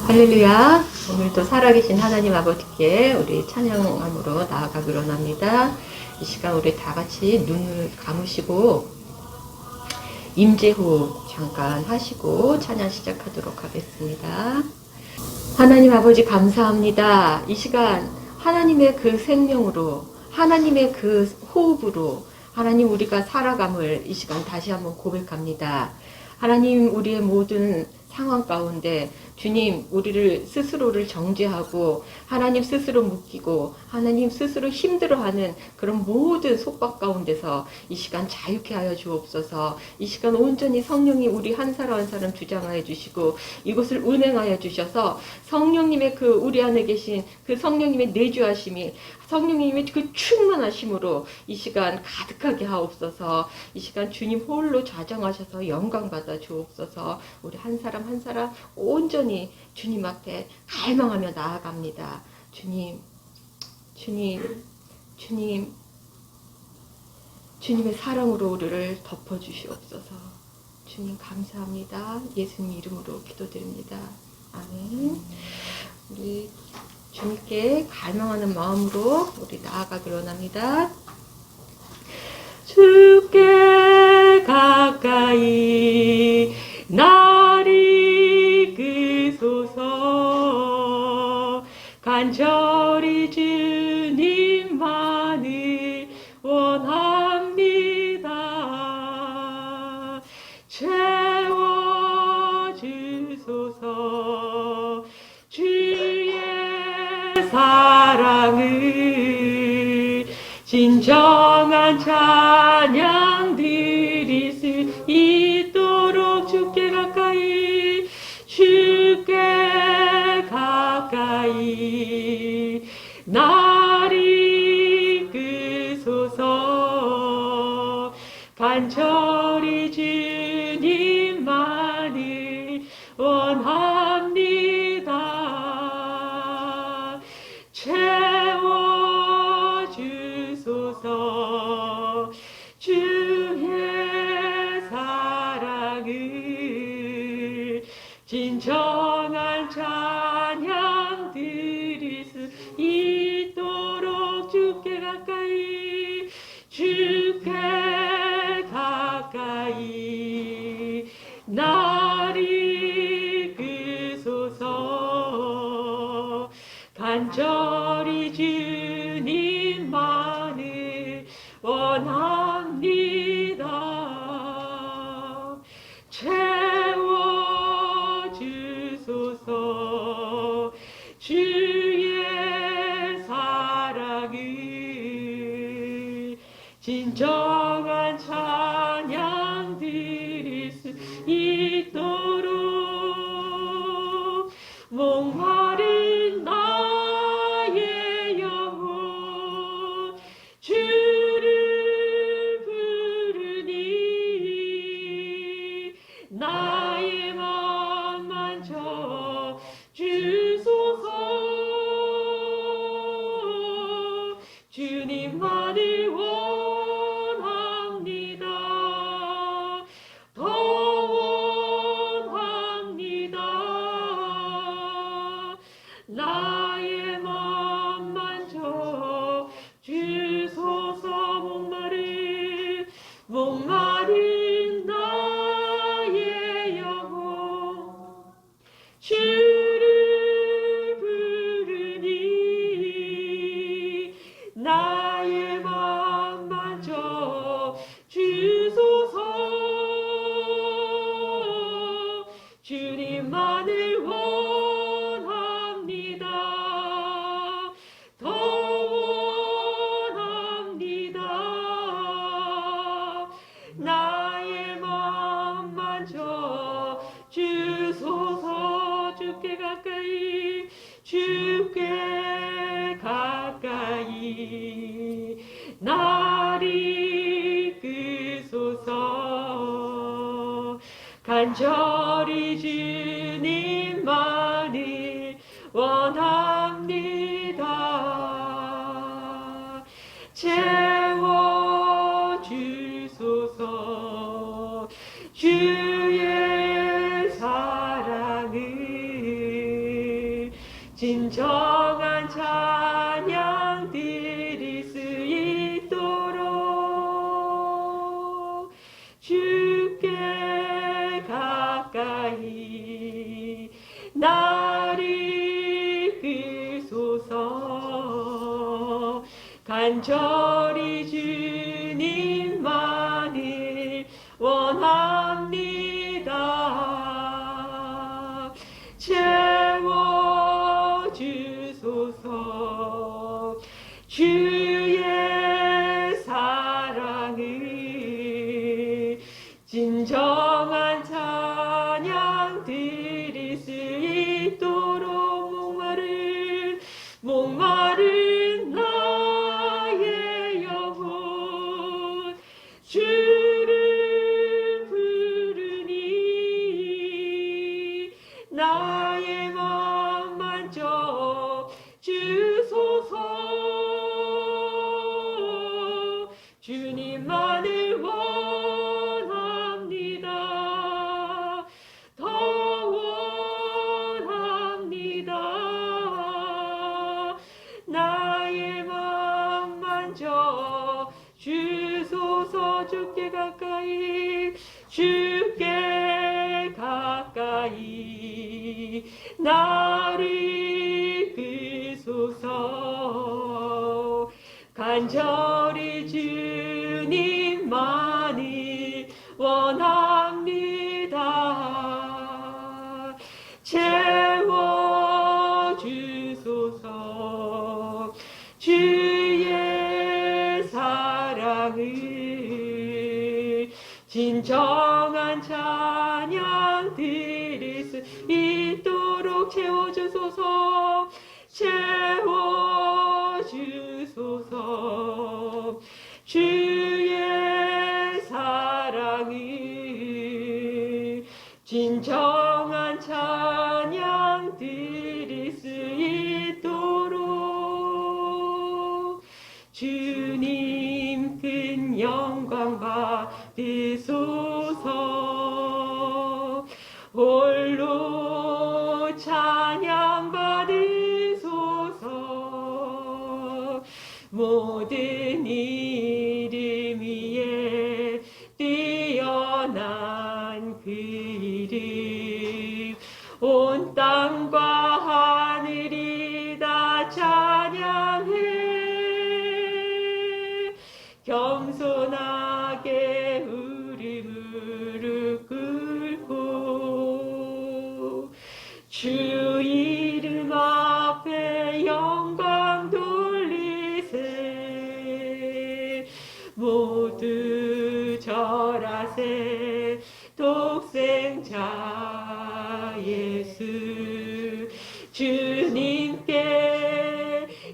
할렐루야. 오늘도 살아계신 하나님 아버지께 우리 찬양함으로 나아가기로 합니다. 이 시간 우리 다 같이 눈을 감으시고 임재호 잠깐 하시고 찬양 시작하도록 하겠습니다. 하나님 아버지 감사합니다. 이 시간 하나님의 그 생명으로, 하나님의 그 호흡으로 하나님 우리가 살아감을 이 시간 다시 한번 고백합니다. 하나님 우리의 모든 상황 가운데 주님 우리를 스스로를 정죄하고 하나님 스스로 묶이고 하나님 스스로 힘들어하는 그런 모든 속박 가운데서 이 시간 자유케 하여 주옵소서. 이 시간 온전히 성령이 우리 한 사람 한 사람 주장하여 주시고 이곳을 운행하여 주셔서 성령님의 그 우리 안에 계신 그 성령님의 내주하심이 성령님의 그 충만하심으로 이 시간 가득하게 하옵소서. 이 시간 주님 홀로 좌정하셔서 영광 받아 주옵소서. 우리 한 사람 한 사람 온전히 주님 앞에 갈망하며 나아갑니다. 주님, 주님, 주님, 주님의 사랑으로 우리를 덮어주시옵소서. 주님 감사합니다. 예수님 이름으로 기도드립니다. 아멘. 우리 주님께 갈망하는 마음으로 우리 나아가기로 합니다. 주께 가까이 날 이끄소서. 간절히 주님만을 원합니다. 채워주소서. 주의 사랑을 진정한 찬양 드릴 수 있도록 주께 가까이 날 이끄소서. 간절히 주님만을 원합니다. 채워주소서. 주의 사랑을 진정한 찬양 드릴 수 있도록 주께 가까이 날 이끄소서. 간절히 주님만을 원합니다. 채워주소서. 주의 사랑을 진정한 찬양 드릴 수 있도록 목마른 나의 영혼 주를 부르니 나의 맘 만져 주소서. 주님만을 원합니다. 더 원합니다. 나의 맘 만져 주소서. 목마른 나의 영혼 주를 부르니 나의 맘 만져 주소서. 주님만을 원합니다. 더 원합니다. 나의 맘 만져 주소서. 주께 가까이 날 이끄소서. 간절히 주님만을 원합니다. 채워주소서. 주의 사랑을 진정한 찬양 드릴 수 있도록 주께 가까이 나를 이끌소서. 간절히 주님만을 원합니다. 채워주소서. 주의 사랑을 진정한 찬양 드릴 수 있도록 목마른 나의 영혼 주를 부르니 나의 맘 만져 주소서. 주님만을 원합니다. 더 원합니다. 나의 맘 만져 주소서. 주께 가까이 주께 가까이 나를 이끌소서. 간절히 주님만을 원합니다. 채워주소서. 주의 사랑을 진정한 찬양 드릴 수 있도록 채워주소서. 채워주소서. 주의 사랑을 진정한 찬양 드릴 수 있도록 주님 큰 영광 받으소서. 홀로 찬양 받으소서. 모든 이름 위에 뛰어난 그 이름 온 땅과 하늘이 다 찬양해. 겸손하게 우리 무릎 꿇고 주 이름 앞에 영광 돌리세. 모두 절하세. 독생자 예수 주님께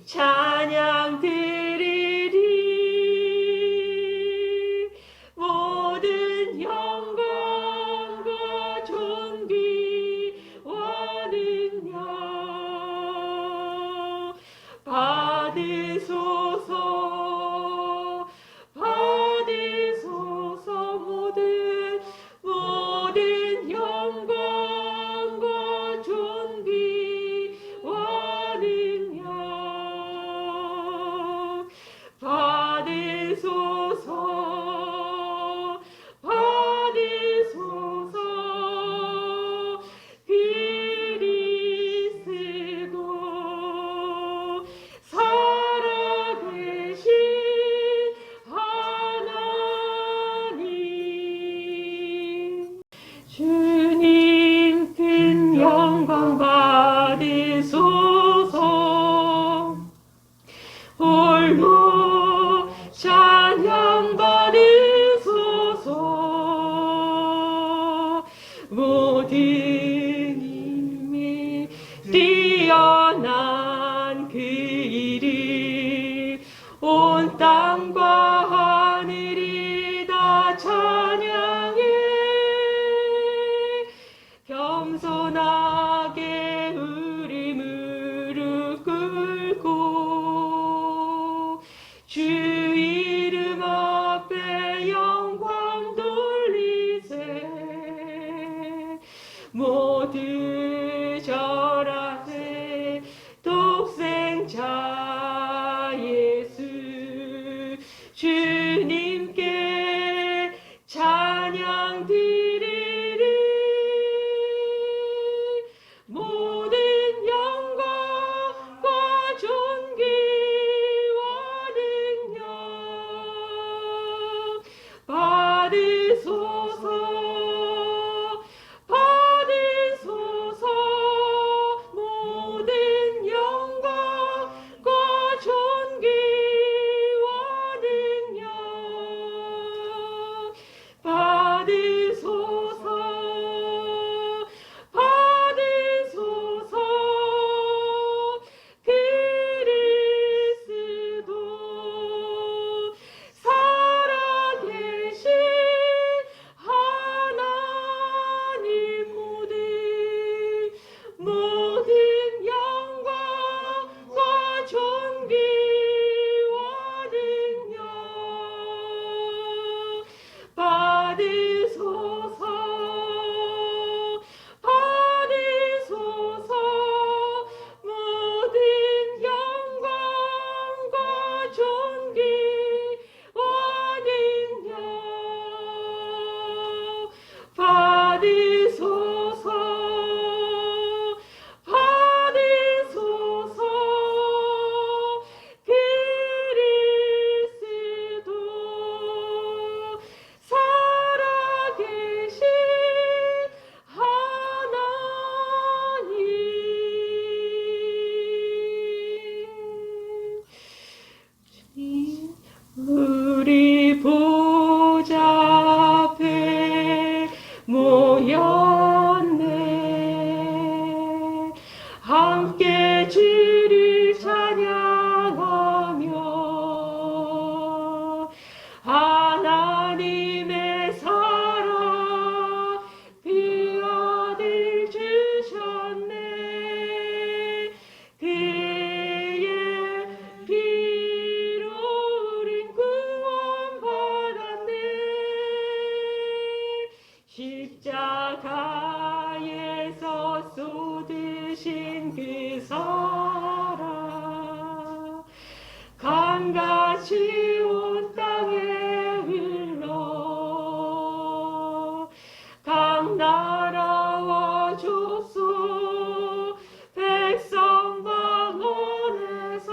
찬양 드리리. 모든 영광과 존귀와 능력 받으소서. 받으소서. 모든 영광과 존귀와 능력 받으소서. 받으소서. 그리스도 살아계신 하나님 주님 큰 영광 받으소서. 홀로 찬양 받으소서. 모든 힘이 뛰어난 그 이름 온 땅과 하늘이 다 찬양해. 겸손하게 우리 무릎 꿇고 주 이름 앞에 영광 돌리세. 모두 절하세. 십자가에서 쏟으신 그 사랑 강같이 온 땅에 흘러 강 나라와 족속 백성 방언에서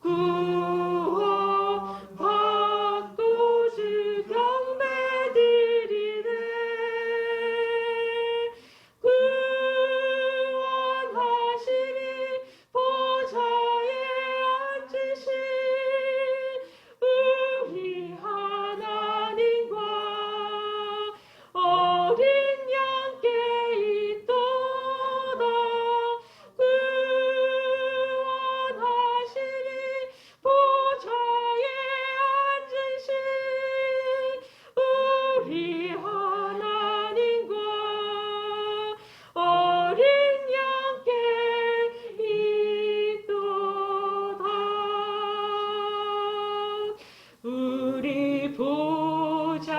구원받고 주 경배드리네. 구원하시니 보좌에 앉으신 우리 하나님과 어린 양께 있도다. 구원하시니 보좌에 앉으신 우리 하나님과 어린 양께 있도다. 우리 보좌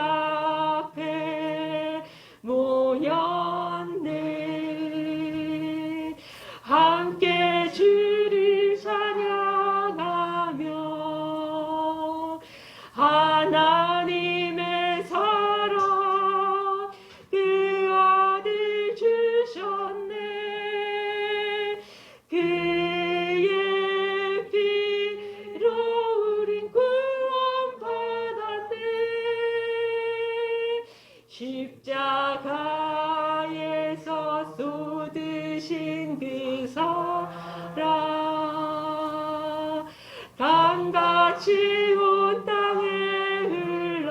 앞에 모였네. 함께 주를 찬양하며 하나님의 사랑 그 아들 주셨네. 그의 피로 우린 구원받았네. 십자가에서 쏟으신 그 사랑 강같이 온 땅에 흘러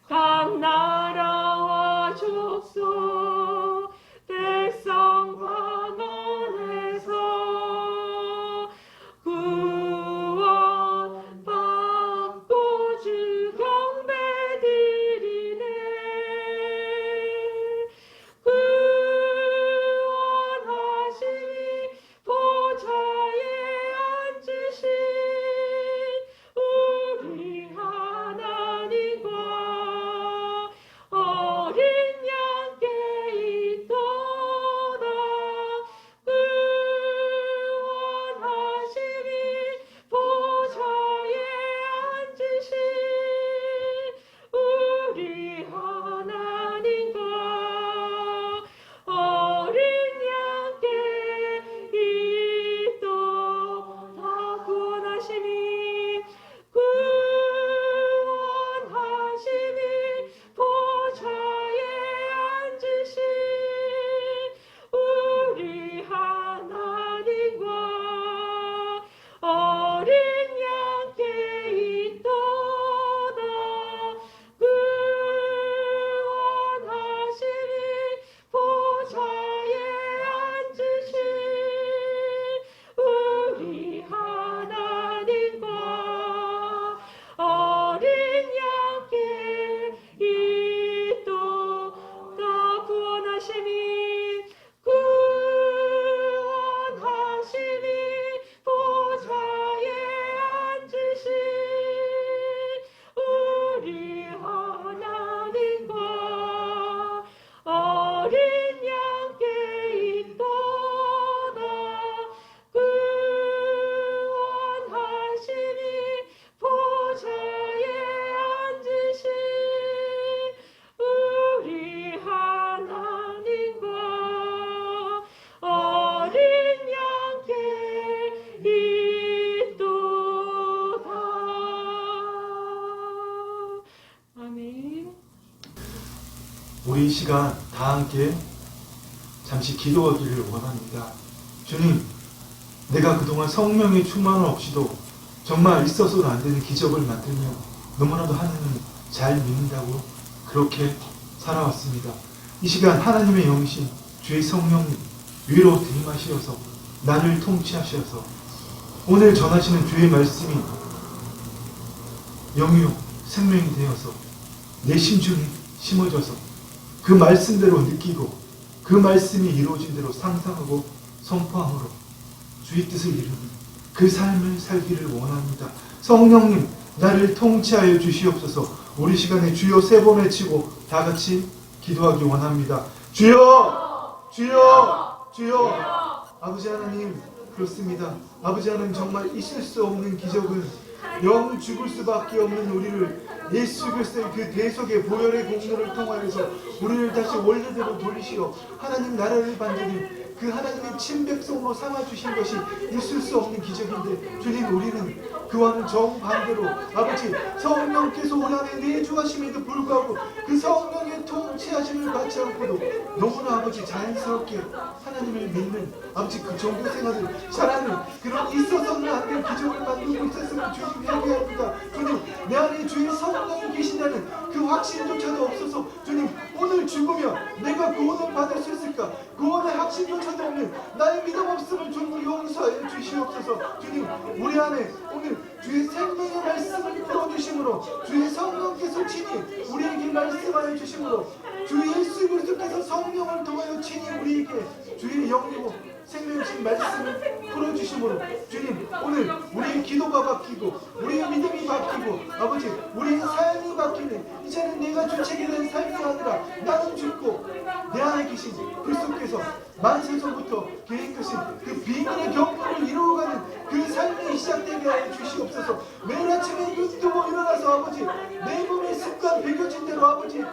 각 나라와 족속 백성 방언에서 구원받고 주 경배드리네. 구원하시니 보좌에 앉으신 우리 하나님과 어린 양께 있도다. 구원하시니 보좌에 앉으신 우리 하나님과 어린 양께 있도다. 구원하시니 보좌에 앉으신 우리 하나님과 어린 양께 있도다. 구원하시니 보좌에 앉으신 우리 하나님과 어린 양께 있도다. 구원하시니 보좌에 앉으신 우리 하나님과 어린 양께 있도다. 구원하시니 보좌에 앉으신 우리 하나님과 어린 양께 있도다. 아멘. 우리 이 시간 다 함께 잠시 기도하기를 원합니다. 주님, 내가 그동안 성령의 충만 없이도 정말 있어서는 안 되는 기적을 만들며 너무나도 하나님을 잘 믿는다고 그렇게 살아왔습니다. 이 시간 하나님의 영이신 주의 성령님 위로 들이마시어서 나를 통치하셔서 오늘 전하시는 주의 말씀이 영이요 생명이 되어서 내 심중에 심어져서 그 말씀대로 느끼고 그 말씀이 이루어진 대로 상상하고 선포함으로 주의 뜻을 이루는 그 삶을 살기를 원합니다. 성령님 나를 통치하여 주시옵소서. 우리 시간에 주여 3번 외치고 다 같이 기도하기 원합니다. 주여! 주여! 주여! 아버지 하나님, 그렇습니다. 아버지 하나님, 정말 있을 수 없는 기적은 영 죽을 수밖에 없는 우리를 예수 그리스도의 그 대속의 보혈의 공로를 통하여서 우리를 다시 원래대로 돌리시어 하나님 나라를 만드는 그 하나님의 친백성으로 삼아주신 것이 있을 수 없는 기적인데, 주님, 우리는 그와는 정반대로 아버지 성령께서 우리 안에 내주하심에도 불구하고 그 성령의 통치하심을 받지 않고도 너무나 아버지 자연스럽게 하나님을 믿는 아버지 그 종교 생활을 잘하는 그런 있어서는 안 될 기적을 만들고 있었으면 주님 회개합니다. 주님, 내 안에 주의 성령이 계신다는 그 확신조차도 없어서 주님, 오늘 죽으면 내가 구원을 받을 수 있을까? 구원의 확신조차도 없는 나의 믿음 없음을 주님 용서해 주시옵소서. 주님, 우리 안에 오늘 주의 생명의 말씀을 풀어주심으로 주의 성령께서 친히 우리에게 말씀하여 주심으로 주 예수 그리스도께서 성령을 통하여 친히 우리에게 주의 영이고 생명신 말씀을 풀어주심으로 주님, 오늘 우리의 기도가 바뀌고 우리의 믿음이 바뀌고 아버지 우리의 삶이 바뀌는, 이제는 내가 주체게 된 삶이 아니라 나는 죽고 내 안에 계신 그리스도께서 만세전부터 계획하신 그 비밀의 경륜을 이루어가는 그 삶이 시작되게 하여 주시옵소서. 매일 아침에 눈 뜨고 일어나서 아버지 내 몸의 습관 배겨진 대로 아버지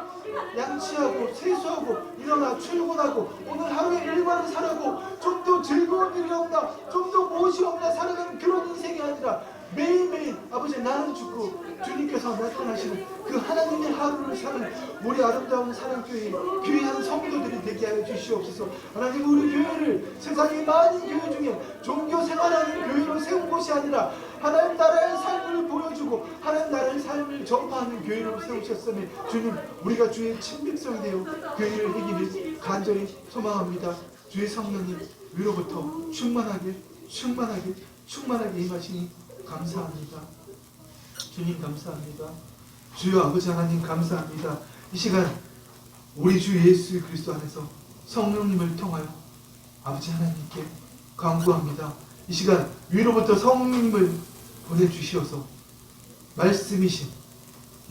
양치하고 세수하고 일어나 출근하고 오늘 하루의 일과를 살아고 좀 더 즐거운 일이 없나, 좀 더 무엇이 없나 살아가는 그런 인생이 아니라 매일매일 아버지 나는 죽고 주님께서 나타나시는 그 하나님의 하루를 사는 우리 아름다운 사랑교회 귀한 성도들이 되게 하여 주시옵소서. 하나님, 우리 교회를 세상의 많은 교회 중에 종교 생활하는 교회로 세운 것이 아니라 하나님 나라의 삶을 보여주고 하나님 나라의 삶을 전파하는 교회로 세우셨으니 주님, 우리가 주의 친백성이 되어 교회를 이기를 간절히 소망합니다. 주의 성령님 위로부터 충만하게 임하시니 감사합니다. 주님 감사합니다. 주여 아버지 하나님 감사합니다. 이 시간 우리 주 예수 그리스도 안에서 성령님을 통하여 아버지 하나님께 간구합니다. 이 시간 위로부터 성령님을 보내주시어서 말씀이신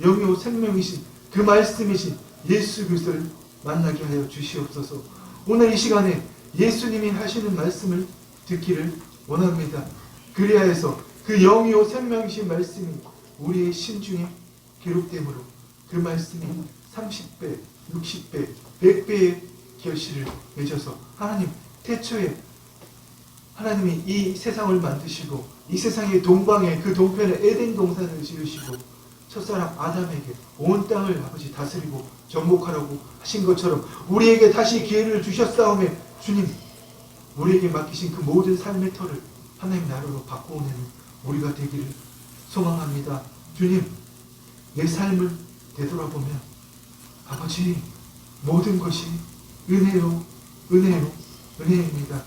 영이요 생명이신 그 말씀이신 예수 그리스도를 만나게 하여 주시옵소서. 오늘 이 시간에 예수님이 하시는 말씀을 듣기를 원합니다. 그리하여서 그 영이요 생명이신 말씀이 우리의 심중에 기록되므로 그 말씀이 30배, 60배, 100배의 결실을 맺어서 하나님 태초에 하나님이 이 세상을 만드시고 이 세상의 동방에 그 동편에 에덴 동산을 지으시고 첫사람 아담에게 온 땅을 아버지 다스리고 정복하라고 하신 것처럼 우리에게 다시 기회를 주셨사오매 주님, 우리에게 맡기신 그 모든 삶의 터를 하나님 나라로 바꾸어내는 우리가 되기를 소망합니다. 주님, 내 삶을 되돌아보면 아버지 모든 것이 은혜입니다.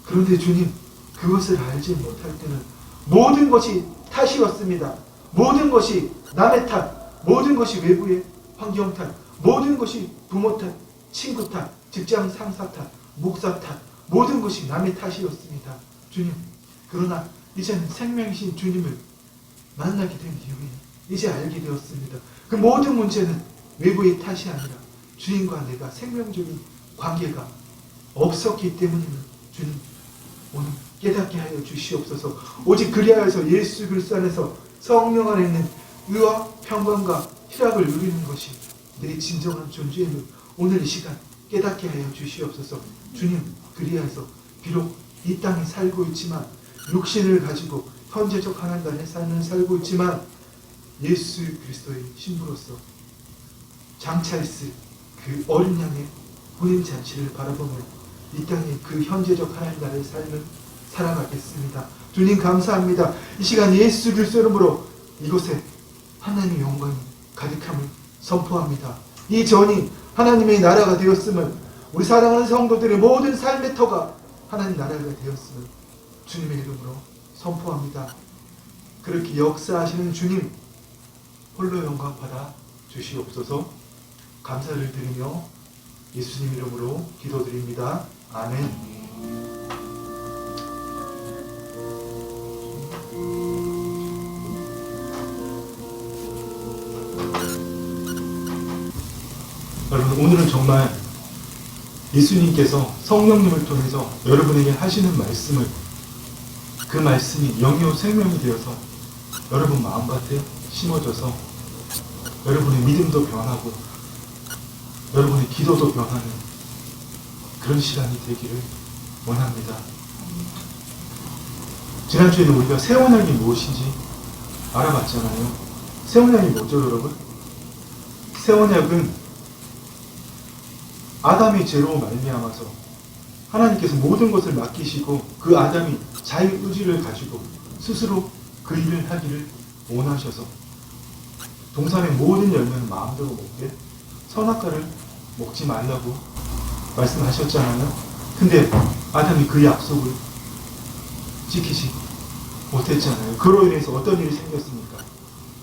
그런데 주님, 그것을 알지 못할 때는 모든 것이 탓이었습니다. 모든 것이 남의 탓, 모든 것이 외부의 환경 탓, 모든 것이 부모 탓, 친구 탓, 직장 상사 탓, 목사 탓, 모든 것이 남의 탓이었습니다. 주님, 그러나 이제는 생명이신 주님을 만나게 된 이후에 이제 알게 되었습니다. 그 모든 문제는 외부의 탓이 아니라 주님과 내가 생명적인 관계가 없었기 때문입니다. 주님, 오늘 깨닫게 하여 주시옵소서. 오직 그리하여서 예수 그리스도 안에서 성령 안에 있는 의와 평강과 희락을 누리는 것이 내 진정한 존재임을 오늘 이 시간 깨닫게 하여 주시옵소서. 주님, 그리하여서 비록 이 땅에 살고 있지만 육신을 가지고 현재적 하나님 나라의 삶을 살고 있지만 예수 그리스도의 신부로서 장차 있을 그 어린 양의 혼인 잔치를 바라보며 이 땅의 그 현재적 하나님 나라의 삶을 살아가겠습니다. 주님 감사합니다. 이 시간 예수 그리스도 이름으로 이곳에 하나님의 영광이 가득함을 선포합니다. 이 전이 하나님의 나라가 되었음을, 우리 사랑하는 성도들의 모든 삶의 터가 하나님 나라가 되었음을 주님의 이름으로 선포합니다. 그렇게 역사하시는 주님 홀로 영광 받아 주시옵소서. 감사를 드리며 예수님 이름으로 기도드립니다. 아멘. 여러분, 오늘은 정말 예수님께서 성령님을 통해서 여러분에게 하시는 말씀을, 그 말씀이 영이요 생명이 되어서 여러분 마음밭에 심어져서 여러분의 믿음도 변하고 여러분의 기도도 변하는 그런 시간이 되기를 원합니다. 지난주에는 우리가 새 언약이 무엇인지 알아봤잖아요. 새 언약이 뭐죠, 여러분? 새 언약은 아담의 죄로 말미암아서 하나님께서 모든 것을 맡기시고 그 아담이 자유의지를 가지고 스스로 그 일을 하기를 원하셔서 동산의 모든 열매는 마음대로 먹되 선악과를 먹지 말라고 말씀하셨잖아요. 근데 아담이 그 약속을 지키지 못했잖아요. 그로 인해서 어떤 일이 생겼습니까?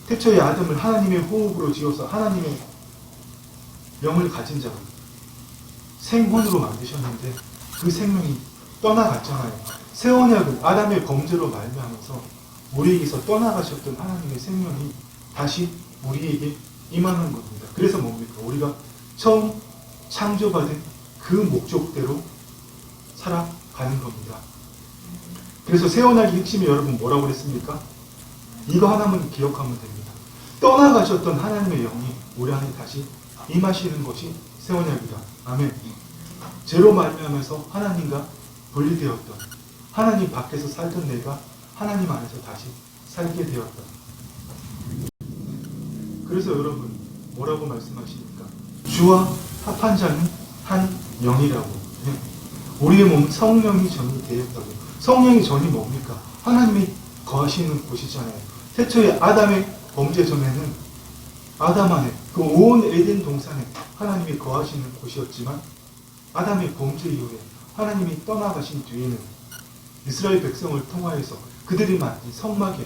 태초에 아담을 하나님의 호흡으로 지어서 하나님의 영을 가진 자로 생혼으로 만드셨는데 그 생명이 떠나갔잖아요. 새 언약은 아담의 범죄로 말미암아서 우리에게서 떠나가셨던 하나님의 생명이 다시 우리에게 임하는 겁니다. 그래서 뭡니까? 우리가 처음 창조받은 그 목적대로 살아가는 겁니다. 그래서 새 언약의 핵심이 여러분 뭐라고 그랬습니까? 이거 하나만 기억하면 됩니다. 떠나가셨던 하나님의 영이 우리 안에 다시 임하시는 것이 새 언약이다. 아멘. 죄로 말미암아서 하나님과 분리되었던, 하나님 밖에서 살던 내가 하나님 안에서 다시 살게 되었다. 그래서 여러분 뭐라고 말씀하십니까? 주와 합한 자는 한 영이라고. 우리의 몸은 성령이 전이 되었다고. 성령이 전이 뭡니까? 하나님이 거하시는 곳이잖아요. 태초에 아담의 범죄 전에는 아담 안에 그 온 에덴 동산에 하나님이 거하시는 곳이었지만 아담의 범죄 이후에 하나님이 떠나가신 뒤에는 이스라엘 백성을 통하여서 그들이 만든 성막에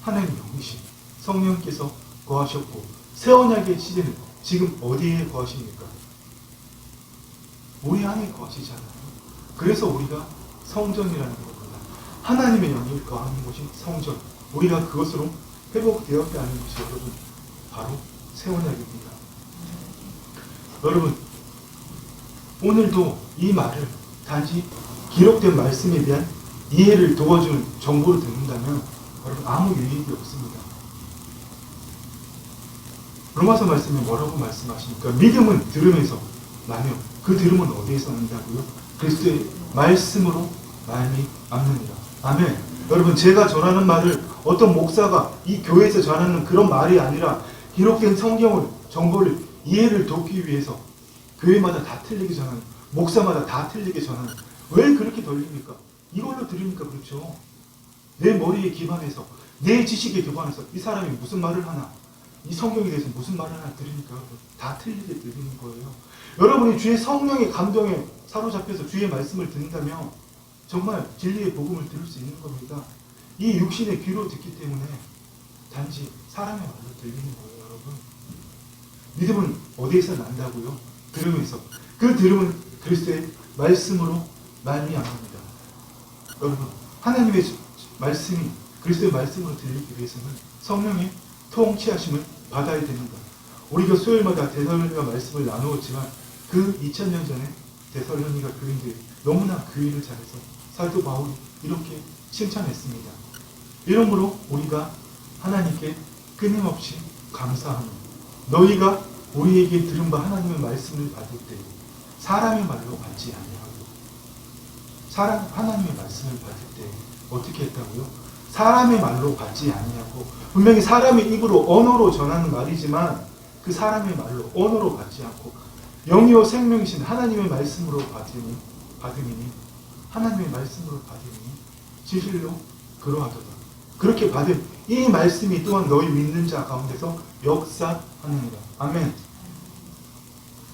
하나님 영이신 성령께서 거하셨고 새 언약의 시대는 지금 어디에 거하십니까? 우리 안에 거하시잖아요. 그래서 우리가 성전이라는 겁니다. 하나님의 영이 거하는 곳이 성전. 우리가 그것으로 회복되었다 하는 것이 여러분 바로 새 언약입니다. 여러분 오늘도 이 말을 단지 기록된 말씀에 대한 이해를 도와주는 정보를 듣는다면 여러분 아무 유익이 없습니다. 로마서 말씀에 뭐라고 말씀하십니까? 믿음은 들음에서 나며 그 들음은 어디에서 난다고요? 그리스도의 말씀으로 말미암느니라. 아멘. 여러분 제가 전하는 말을 어떤 목사가 이 교회에서 전하는 그런 말이 아니라 기록된 성경을 정보를 이해를 돕기 위해서 교회마다 다 틀리게 전하는, 목사마다 다 틀리게 전하는, 왜 그렇게 돌립니까? 이걸로 들으니까 그렇죠. 내 머리에 기반해서 내 지식에 기반해서 이 사람이 무슨 말을 하나, 이 성경에 대해서 무슨 말을 하나 들으니까 다 틀리게 들리는 거예요. 여러분이 주의 성령의 감동에 사로잡혀서 주의 말씀을 듣는다면 정말 진리의 복음을 들을 수 있는 겁니다. 이 육신의 귀로 듣기 때문에 단지 사람의 말로 들리는 거예요, 여러분. 믿음은 어디에서 난다고요? 들음에서. 그 들음은 그리스도의 말씀으로 말미암습니다. 여러분, 하나님의 말씀이 그리스도의 말씀으로 들리기 위해서는 성령의 통치하심을 받아야 됩니다. 우리가 수요일마다 데살로니가 말씀을 나누었지만 그 2000년 전에 데살로니가 교인들이 너무나 그 일을 잘해서 사도 바울이 이렇게 칭찬했습니다. 이러므로 우리가 하나님께 끊임없이 감사하며 너희가 우리에게 들은 바 하나님의 말씀을 받을 때 사람의 말로 받지 아니하고 하나님의 말씀을 받을 때 어떻게 했다고요? 사람의 말로 받지 아니하고 분명히 사람의 입으로 언어로 전하는 말이지만 그 사람의 말로 언어로 받지 않고 영이요 생명이신 하나님의 말씀으로 받으니 하나님의 말씀으로 받으니 진실로 그러하도다. 그렇게 받은 이 말씀이 또한 너희 믿는 자 가운데서 역사하느니라. 아멘.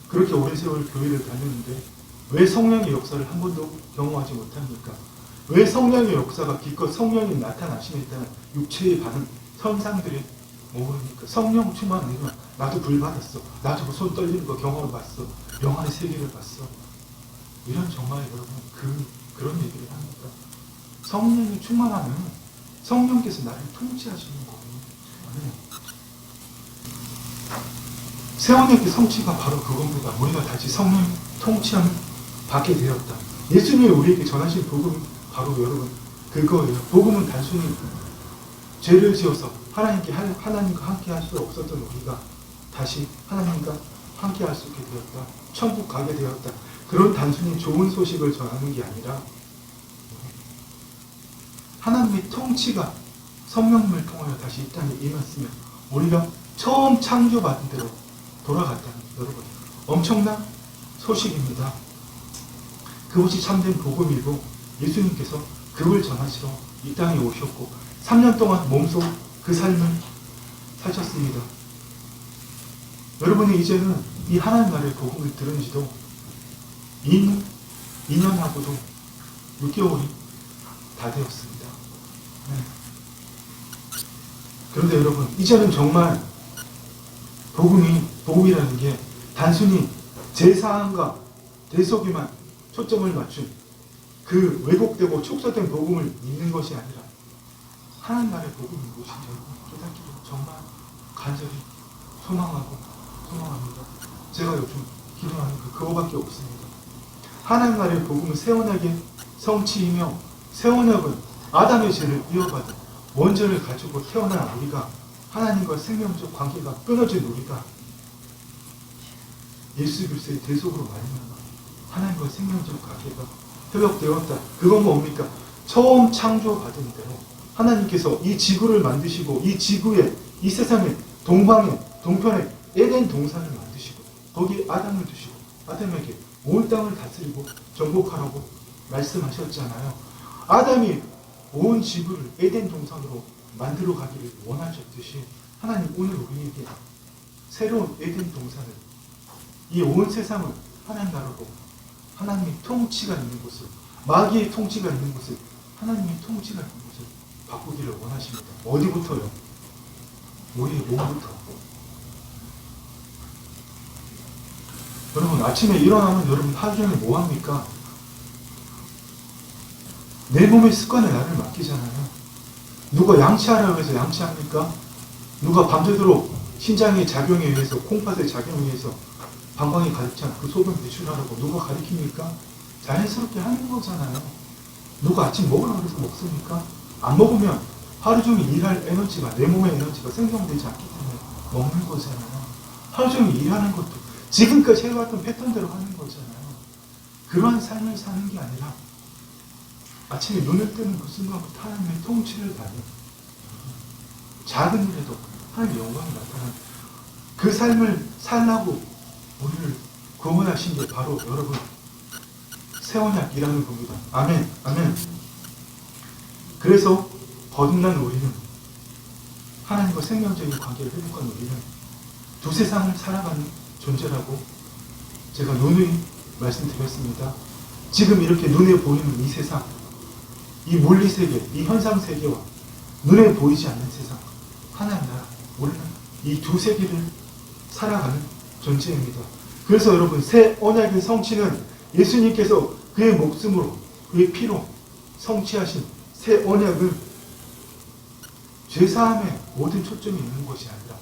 그렇게 오랜 세월 교회를 다녔는데 왜 성령의 역사를 한 번도 경험하지 못합니까? 왜 성령의 역사가 기껏 성령이 나타나심에 따른 육체의 반응, 현상들이 모르니까? 성령 충만하면 나도 불 받았어. 나도 손 떨리는 거 경험해봤어. 영안의 세계를 봤어. 이런 정말 여러분 그런 얘기를 합니까? 성령이 충만하면 성령께서 나를 통치하시는 거예요. 세원의 성취가 바로 그겁니다. 우리가 다시 성령 통치함을 받게 되었다. 예수님이 우리에게 전하신 복음이 바로 여러분 그거예요. 복음은 단순히 죄를 지어서 하나님과 함께 할 수 없었던 우리가 다시 하나님과 함께 할 수 있게 되었다. 천국 가게 되었다. 그런 단순히 좋은 소식을 전하는 게 아니라 하나님의 통치가 성령님을 통하여 다시 이 땅에 임했으면 우리가 처음 창조받은 대로 돌아갔다는 여러분 엄청난 소식입니다. 그것이 참된 복음이고 예수님께서 그걸 전하시러 이 땅에 오셨고 3년 동안 몸소 그 삶을 사셨습니다. 여러분이 이제는 이 하나님 나라의 복음을 들은 지도 2년하고도 6개월이 다 되었습니다. 네. 그런데 여러분 이제는 정말 복음이라는 게 단순히 제사함과 대속에만 초점을 맞춘 그 왜곡되고 축소된 복음을 믿는 것이 아니라 하나님 나라의 복음이 무엇인지 깨닫기를 정말 간절히 소망합니다. 제가 요즘 기도하는 그거밖에 없습니다. 하나님 나라의 복음은 새 언약의 성취이며 새 언약은 아담의 죄를 이어받은 원죄를 가지고 태어난 우리가 하나님과 생명적 관계가 끊어진 우리가 예수 그리스도의 대속으로 말미암아 하나님과 생명적 관계가 회복되었다. 그건 뭡니까? 처음 창조받은 대로 하나님께서 이 지구를 만드시고 이 지구에 이 세상에 동방에 동편에 에덴 동산을 만드시고 거기에 아담을 두시고 아담에게 온 땅을 다스리고 정복하라고 말씀하셨잖아요. 아담이 온 지구를 에덴 동산으로 만들어 가기를 원하셨듯이 하나님 오늘 우리에게 새로운 에덴 동산을 이 온 세상을 하나님 나라로 하나님의 통치가 있는 곳을 마귀의 통치가 있는 곳을 하나님의 통치가 있는 곳을 바꾸기를 원하십니다. 어디부터요? 우리의 몸부터. 여러분 아침에 일어나면 여러분 하루 종일 뭐합니까? 내 몸의 습관에 나를 맡기잖아요. 누가 양치하라고 해서 양치합니까? 누가 밤새도록 신장의 작용에 의해서 콩팥의 작용에 의해서 방광이 가득 찬 그 소변 배출하라고 누가 가르칩니까? 자연스럽게 하는 거잖아요. 누가 아침 먹으라고 해서 먹습니까? 안 먹으면 하루 종일 일할 에너지가 내 몸의 에너지가 생성되지 않기 때문에 먹는 거잖아요. 하루 종일 일하는 것도 지금까지 해왔던 패턴대로 하는 거잖아요. 그러한 삶을 사는 게 아니라 아침에 눈을 뜨는 그 순간부터 하나님의 통치를 받는 작은 일에도 하나님의 영광이 나타나는 그 삶을 살라고 우리를 구원하신 게 바로 여러분 새 언약이라는 겁니다. 아멘. 아멘. 그래서 거듭난 우리는 하나님과 생명적인 관계를 회복한 우리는 두 세상을 살아가는 존재라고 제가 누누이 말씀드렸습니다. 지금 이렇게 눈에 보이는 이 세상, 이 물리세계, 이 현상세계와 눈에 보이지 않는 세상, 하나님 나라, 우리는 이 두 세계를 살아가는 존재입니다. 그래서 여러분 새 언약의 성취는 예수님께서 그의 목숨으로 그의 피로 성취하신 새 언약은 죄사함에 모든 초점이 있는 것이 아니라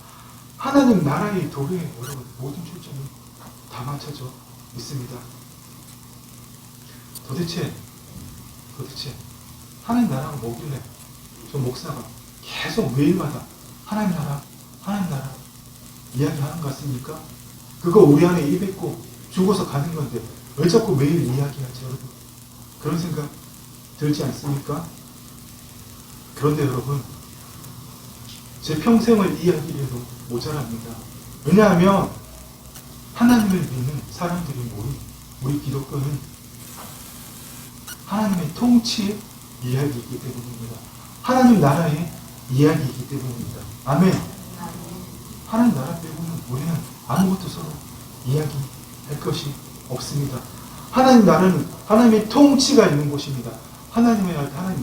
하나님 나라의 도래에 여러분 모든 초점이 다 맞춰져 있습니다. 도대체 하나님 나라가 뭐길래 저 목사가 계속 매일마다 하나님 나라 이야기하는 것 같습니까? 그거 우리 안에 입있고 죽어서 가는 건데 왜 자꾸 매일 이야기하죠, 여러분? 그런 생각 들지 않습니까? 그런데 여러분 제 평생을 이야기해도 모자랍니다. 왜냐하면 하나님을 믿는 사람들이 우리 기독교는 하나님의 통치의 이야기이기 때문입니다. 하나님 나라의 이야기이기 때문입니다. 아멘. 하나님 나라 빼고는 우리는 아무것도 서로 이야기할 것이 없습니다. 하나님 나라는 하나님의 통치가 있는 곳입니다. 하나님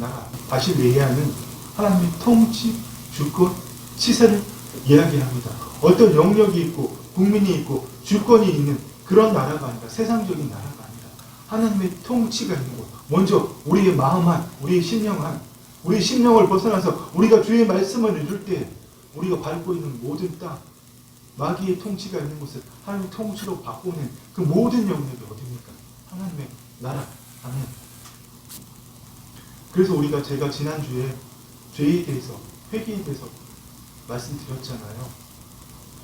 나라 다시 회개하는 하나님의 통치, 주권, 치세를 이야기합니다. 어떤 영역이 있고 국민이 있고 주권이 있는 그런 나라가 아니라 세상적인 나라가 아니라 하나님의 통치가 있는 곳. 먼저 우리의 마음한, 우리의 심령한, 우리의 심령을 벗어나서 우리가 주의 말씀을 이룰 때 우리가 밟고 있는 모든 땅, 마귀의 통치가 있는 곳을 하나님의 통치로 바꾸는 그 모든 영역이 어디입니까? 하나님의 나라. 아멘. 그래서 제가 지난주에 죄에 대해서, 회개에 대해서 말씀드렸잖아요.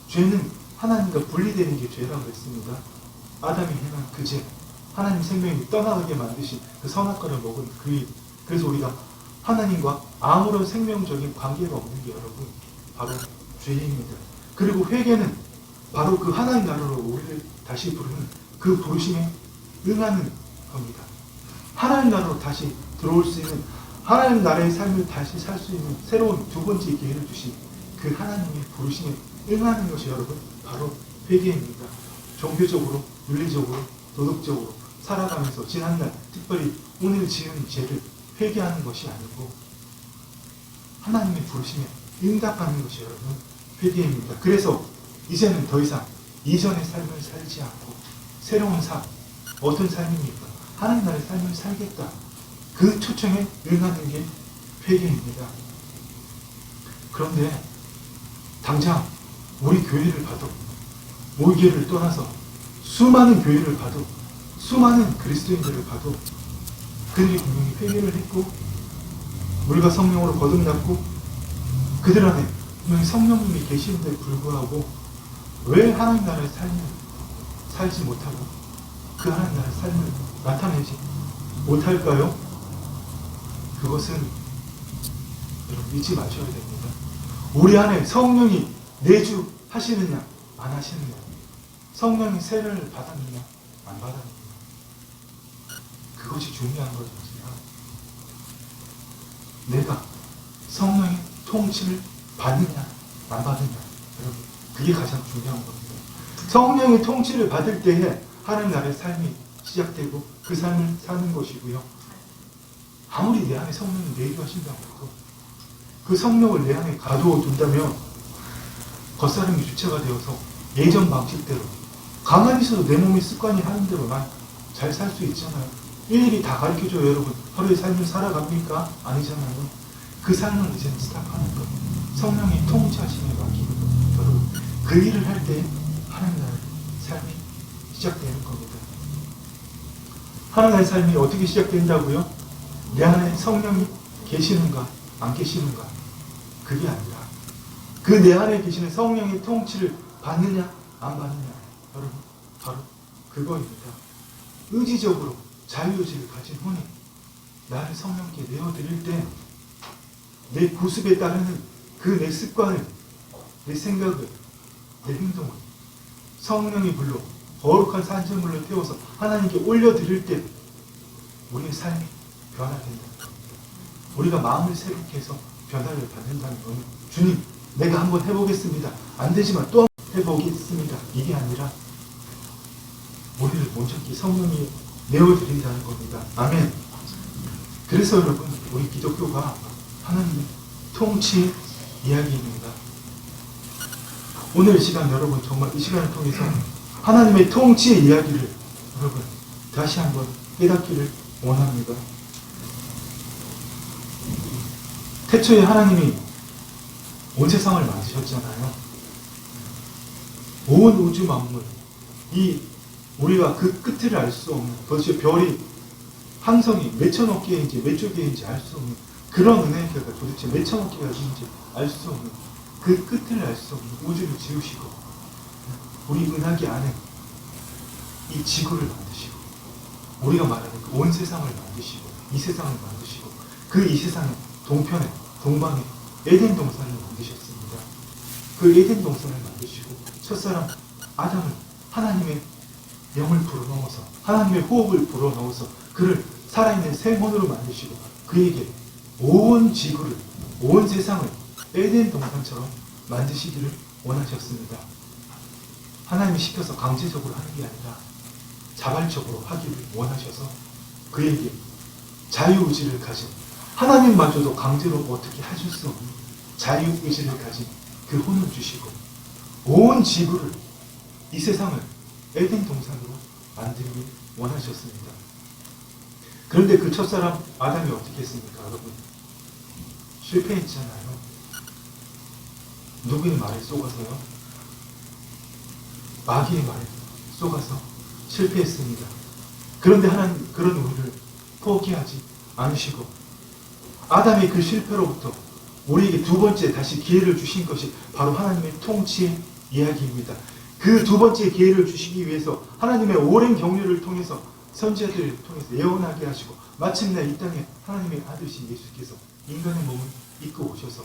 죄는 하나님과 분리되는 게 죄라고 했습니다. 아담이 행한 그 죄, 하나님 생명이 떠나가게 만드신 그 선악과를 먹은 그 일. 그래서 우리가 하나님과 아무런 생명적인 관계가 없는 게 여러분 바로 죄입니다. 그리고 회개는 바로 그 하나님 나라로 우리를 다시 부르는 그 부르심에 응하는 겁니다. 하나님 나라로 다시 들어올 수 있는, 하나님 나라의 삶을 다시 살 수 있는 새로운 두 번째 기회를 주신 그 하나님의 부르심에 응하는 것이 여러분 바로 회개입니다. 종교적으로, 윤리적으로, 도덕적으로 살아가면서 지난날, 특별히 오늘 지은 죄를 회개하는 것이 아니고 하나님의 부르심에 응답하는 것이 여러분 회개입니다. 그래서 이제는 더 이상 이전의 삶을 살지 않고 새로운 삶, 어떤 삶입니까? 하나님 나라의 삶을 살겠다. 그 초청에 응하는 게 회개입니다. 그런데 당장 우리 교회를 봐도, 우리 교회를 떠나서 수많은 교회를 봐도, 수많은 그리스도인들을 봐도 그들이 분명히 회개를 했고 물과 성령으로 거듭났고 그들 안에 분명히 성령님이 계시는데 불구하고 왜 하나님 나라의 삶을 살지 못하고 그 하나님 나라의 삶을 나타내지 못할까요? 그것은 여러분 잊지 마셔야 됩니다. 우리 안에 성령이 내주하시느냐 안 하시느냐, 성령이 세례를 받았느냐 안 받았느냐, 그것이 중요한 거죠. 내가 성령의 통치를 받느냐 안 받느냐, 여러분 그게 가장 중요한 겁니다. 성령의 통치를 받을 때에 하나님 나라의 삶이 시작되고 그 삶을 사는 것이고요. 아무리 내 안에 성령이 내주하신다고 해도 그 성령을 내 안에 가두어 둔다면 겉사람이 주체가 되어서 예전 방식대로 가만히 있어도 내 몸이 습관이 하는 대로만 잘 살 수 있잖아요. 일일이 다 가르쳐줘요. 여러분 하루의 삶을 살아갑니까? 아니잖아요. 그 삶을 이제는 스탑하는 것, 성령의 통치하심에 맡기는 것, 여러분 그 일을 할 때 하나님 나라의 삶이 시작되는 겁니다. 하나님 나라의 삶이 어떻게 시작된다고요? 내 안에 성령이 계시는가 안 계시는가, 그게 아니라 그 내 안에 계시는 성령의 통치를 받느냐 안 받느냐, 여러분 바로 그거입니다. 의지적으로 자유의지를 가진 후에 나를 성령께 내어드릴 때 내 구습에 따르는 그 내 습관을, 내 생각을, 내 행동을 성령의 불로 거룩한 산재물로 태워서 하나님께 올려드릴 때 우리의 삶이 변화된다는 겁니다. 우리가 마음을 새롭게 해서 변화를 받는다는 것은 주님 내가 한번 해보겠습니다, 안 되지만 또 한번 해보겠습니다, 이게 아니라 우리를 온전히 성령이 내어드린다는 겁니다. 아멘. 그래서 여러분 우리 기독교가 하나님의 통치 이야기입니다. 오늘 이 시간 여러분 정말 이 시간을 통해서 하나님의 통치의 이야기를 여러분 다시 한번 깨닫기를 원합니다. 태초에 하나님이 온 세상을 만드셨잖아요. 온 우주 만물, 우리가 그 끝을 알 수 없는, 도대체 별이 항성이 몇천억 개인지 몇 조 개인지 알 수 없는 그런 은행계가 도대체 몇천억 개가 있는지 알 수 없는 그 끝을 알 수 없는 우주를 지으시고 우리 은하계 안에 이 지구를 만드시고 우리가 말하는 그 온 세상을 만드시고 이 세상을 만드시고 그 이 세상의 동편에 동방에 에덴 동산을 만드셨습니다. 그 에덴 동산을 만드시고 첫사람 아담을 하나님의 영을 불어넣어서 하나님의 호흡을 불어넣어서 그를 살아있는 생혼으로 만드시고 그에게 온 지구를, 온 세상을 에덴 동산처럼 만드시기를 원하셨습니다. 하나님이 시켜서 강제적으로 하는 게 아니라 자발적으로 하기를 원하셔서 그에게 자유의지를 가진, 하나님마저도 강제로 어떻게 하실 수 없는 자유의지를 가진 그 혼을 주시고 온 지구를, 이 세상을 에덴 동산으로 만들기 원하셨습니다. 그런데 그 첫사람 아담이 어떻게 했습니까, 여러분? 실패했잖아요. 누구의 말에 속아서요? 마귀의 말에 속아서 실패했습니다. 그런데 하나님 그런 우리를 포기하지 않으시고 아담의 그 실패로부터 우리에게 두 번째 다시 기회를 주신 것이 바로 하나님의 통치의 이야기입니다. 그 두 번째 기회를 주시기 위해서 하나님의 오랜 경륜을 통해서 선지자들을 통해서 예언하게 하시고 마침내 이 땅에 하나님의 아들이신 예수께서 인간의 몸을 입고 오셔서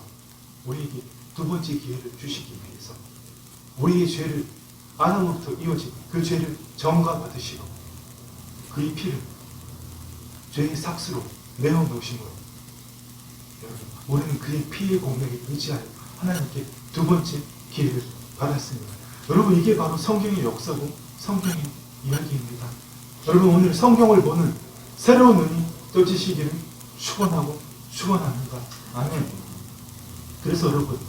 우리에게 두 번째 기회를 주시기 위해서 우리의 죄를 아담으로부터 이어진 그 죄를 전가받으시고 그의 피를 죄의 삭스로 내어 놓으심으로 여러분 우리는 그의 피의 공력에 의지하여 하나님께 두 번째 기회를 받았습니다. 여러분 이게 바로 성경의 역사고 성경의 이야기입니다. 여러분 오늘 성경을 보는 새로운 눈이 떠지시기를 축원합니다. 아멘. 그래서 여러분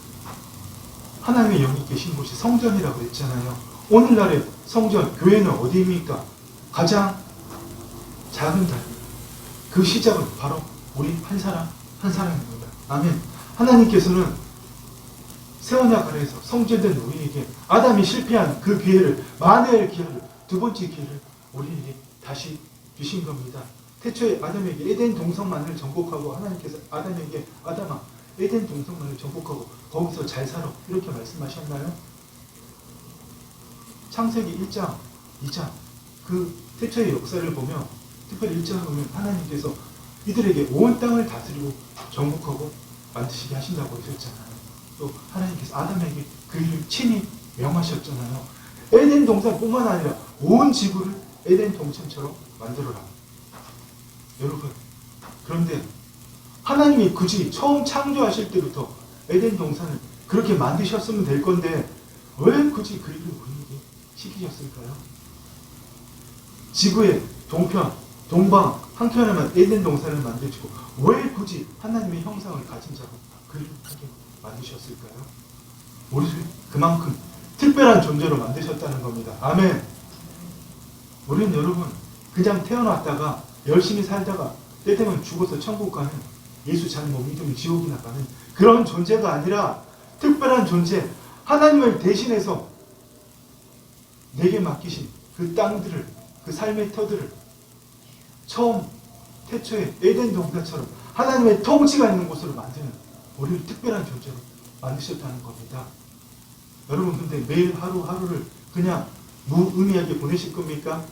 하나님의 영이 계신 곳이 성전이라고 했잖아요. 오늘날의 성전, 교회는 어디입니까? 가장 작은 단위. 그 시작은 바로 우리 한 사람 한 사람입니다. 아멘. 하나님께서는 세원약 아래에서 성전된 우리에게 아담이 실패한 그 기회를 만회의 기회를 두 번째 기회를 우리에게 다시 주신 겁니다. 태초에 아담에게 에덴 동성만을 정복하고 하나님께서 아담에게 아담아 에덴 동성만을 정복하고 거기서 잘 살아 이렇게 말씀하셨나요? 창세기 1장, 2장 그 태초의 역사를 보면 특별히 1장을 보면 하나님께서 이들에게 온 땅을 다스리고 정복하고 만드시게 하신다고 하셨잖아요. 또 하나님께서 아담에게 그 일을 친히 명하셨잖아요. 에덴 동산뿐만 아니라 온 지구를 에덴 동산처럼 만들어라. 여러분 그런데 하나님이 굳이 처음 창조하실 때부터 에덴 동산을 그렇게 만드셨으면 될 건데 왜 굳이 그 일을 우리에게 시키셨을까요? 지구의 동편, 동방 한켠에만 에덴 동산을 만드시고 왜 굳이 하나님의 형상을 가진 자로 그 일을 하게 만드셨을까요? 우리를 그만큼 특별한 존재로 만드셨다는 겁니다. 아멘. 우리는 여러분 그냥 태어났다가 열심히 살다가 때되면 죽어서 천국 가는 예수 잘 못 믿으면 지옥이나 가는 그런 존재가 아니라 특별한 존재, 하나님을 대신해서 내게 맡기신 그 땅들을, 그 삶의 터들을 처음 태초에 에덴 동산처럼 하나님의 통치가 있는 곳으로 만드는 우리를 특별한 존재로 만드셨다는 겁니다. 여러분 근데 매일 하루하루를 그냥 무의미하게 보내실 겁니까?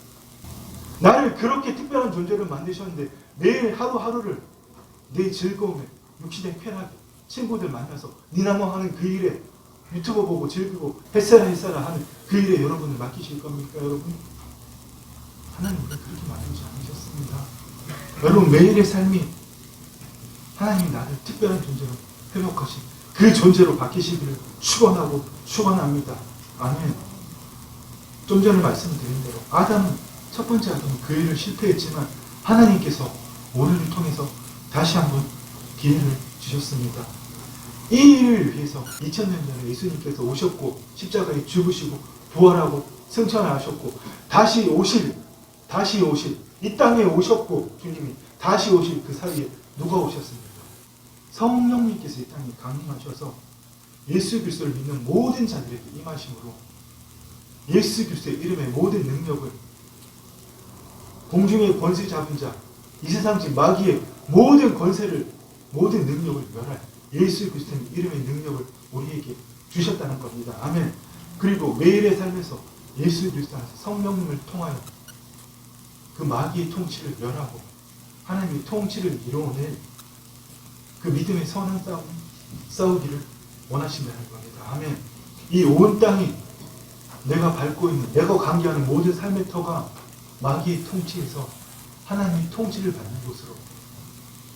나를 그렇게 특별한 존재로 만드셨는데 매일 하루하루를 내 즐거움에 육신의 쾌락에 친구들 만나서 니나뭐 하는 그 일에 유튜브 보고 즐기고 햇살아 하는 그 일에 여러분을 맡기실 겁니까? 여러분 하나님 우리를 그렇게 만들지 않으셨습니다. 여러분 매일의 삶이 하나님이 나를 특별한 존재로 회복하신 그 존재로 바뀌시기를 축원합니다. 아멘. 좀 전에 말씀드린 대로 아담은 첫 번째 아담은 그 일을 실패했지만 하나님께서 우리를 통해서 다시 한번 기회를 주셨습니다. 이 일을 위해서 2000년 전에 예수님께서 오셨고 십자가에 죽으시고 부활하고 승천하셨고 다시 오실 이 땅에 오셨고 주님이 다시 오실 그 사이에 누가 오셨습니까? 성령님께서 이 땅에 강림하셔서 예수 그리스도를 믿는 모든 자들에게 임하심으로 예수 그리스도의 이름의 모든 능력을 공중의 권세 잡은 자, 이 세상지 마귀의 모든 권세를 모든 능력을 멸할 예수 그리스도의 이름의 능력을 우리에게 주셨다는 겁니다. 아멘. 그리고 매일의 삶에서 예수 그리스도 안에서 성령님을 통하여 그 마귀의 통치를 멸하고 하나님의 통치를 이루어낼 그 믿음의 선한 싸우기를 원하신다는 겁니다. 아멘. 이 온 땅이 내가 밟고 있는, 내가 관계하는 모든 삶의 터가 마귀의 통치에서 하나님의 통치를 받는 곳으로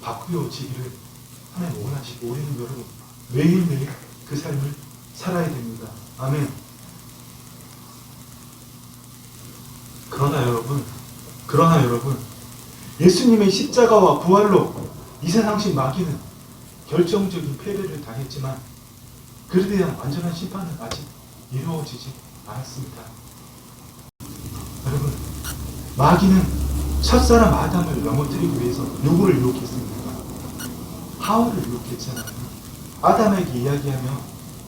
바꾸어지기를 하나님 원하시고 우리는 여러분 매일매일 그 삶을 살아야 됩니다. 아멘. 그러나 여러분 예수님의 십자가와 부활로 이 세상식 마귀는 결정적인 패배를 당했지만 그에 대한 완전한 심판은 아직 이루어지지 않았습니다. 여러분 마귀는 첫사람 아담을 넘어뜨리기 위해서 누구를 유혹했습니까? 하와를 유혹했잖아요. 아담에게 이야기하면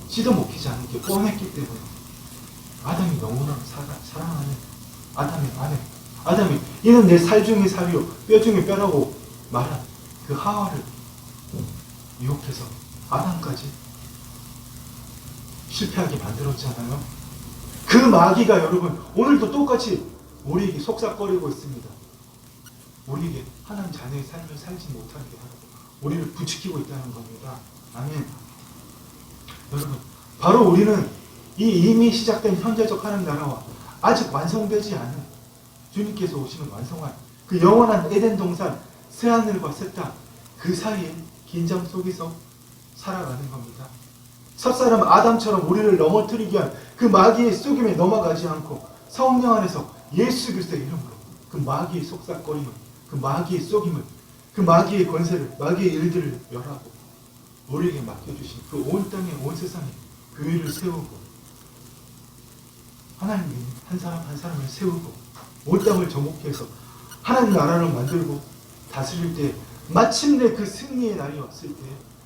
씨도 먹히지 않은 게 뻔했기 때문에 아담이 너무나 사랑하는 아담의 아내, 아담이 이는 내 살 중의 살이요 뼈 중의 뼈라고 말한 그 하와를 유혹해서 아담까지 실패하게 만들었잖아요. 그 마귀가 여러분 오늘도 똑같이 우리에게 속삭거리고 있습니다. 우리에게 하나님 자녀의 삶을 살지 못하게 하고 우리를 부추기고 있다는 겁니다. 아멘. 여러분 바로 우리는 이 이미 시작된 현재적 하나님 나라와 아직 완성되지 않은 주님께서 오시는 완성한 그 영원한 에덴 동산 새하늘과 새 땅 그 사이에 긴장 속에서 살아가는 겁니다. 첫사람 아담처럼 우리를 넘어뜨리기 위한 그 마귀의 속임에 넘어가지 않고 성령 안에서 예수 그리스도의 이름으로 그 마귀의 속삭거림을, 그 마귀의 속임을, 그 마귀의 권세를, 마귀의 일들을 멸하고 우리에게 맡겨주신 그 온 땅에 온 세상에 교회를 세우고 하나님이 한 사람 한 사람을 세우고 온 땅을 정복해서 하나님 나라를 만들고 다스릴 때 마침내 그 승리의 날이 왔을 때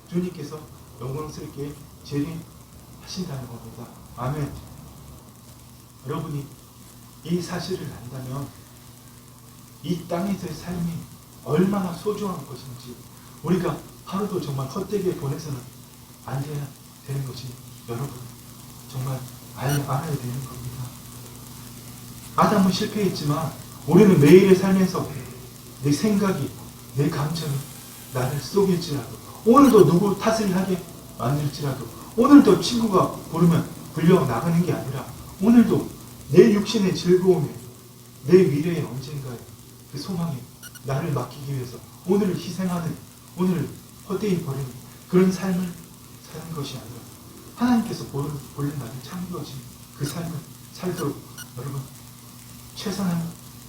주님께서 영광스럽게 재림하신다는 겁니다. 아멘. 여러분이 이 사실을 안다면 이 땅에서의 삶이 얼마나 소중한 것인지 우리가 하루도 정말 헛되게 보내서는 안 되는 것이 여러분 정말 알아야 되는 겁니다. 아담은 실패했지만 우리는 매일의 삶에서 내 생각이 내 감정이 나를 속일지라도 오늘도 누구 탓을 하게 만들지라도 오늘도 친구가 부르면 불려 나가는 게 아니라 오늘도 내 육신의 즐거움에 내 미래의 언젠가에 그 소망에 나를 맡기기 위해서 오늘을 희생하는 오늘을 헛되이 버리는 그런 삶을 사는 것이 아니라 하나님께서 본래 나를 창조하신 그 삶을 살도록 여러분 최선을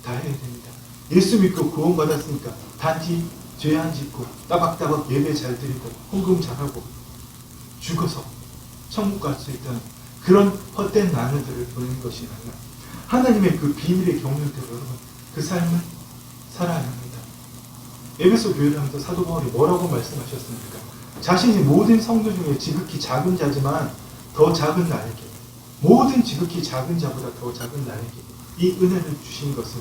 다해야 됩니다. 예수 믿고 구원받았으니까 단지 죄 안 짓고 따박따박 예배 잘 드리고 헌금 잘하고 죽어서 천국 갈 수 있다는 그런 헛된 나누들을 보내는 것이 아니라 하나님의 그 비밀의 경륜대로 여러분 그 삶을 살아야 합니다. 에베소 교회를 하면서 사도 바울이 뭐라고 말씀하셨습니까? 자신이 모든 성도 중에 지극히 작은 자지만 더 작은 나에게 모든 지극히 작은 자보다 더 작은 나에게 이 은혜를 주신 것은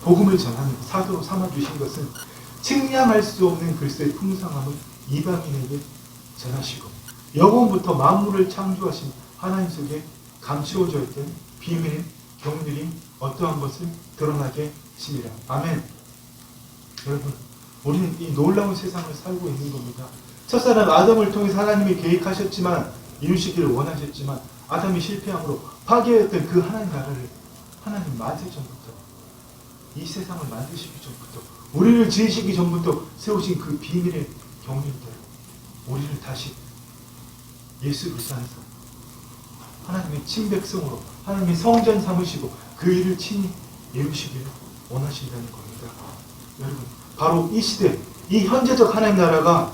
복음을 전하는 사도로 삼아주신 것은 측량할 수 없는 그리스도의 풍성함을 이방인에게 전하시고 영원부터 만물을 창조하신 하나님 속에 감추어져 있던 비밀의 경륜이 어떠한 것을 드러나게 하시니라. 아멘. 여러분 우리는 이 놀라운 세상을 살고 있는 겁니다. 첫사람 아담을 통해 하나님이 계획하셨지만 이루시기를 원하셨지만 아담이 실패함으로 파괴했던 그 하나님 나라를 하나님 만세 전부터 이 세상을 만드시기 전부터 우리를 지으시기 전부터 세우신 그 비밀의 경륜대로 우리를 다시 예수 그리스도 안에서 하나님의 친백성으로 하나님의 성전 삼으시고 그 일을 친히 이루시기를 원하신다는 겁니다. 여러분 바로 이 시대 이 현재적 하나님 나라가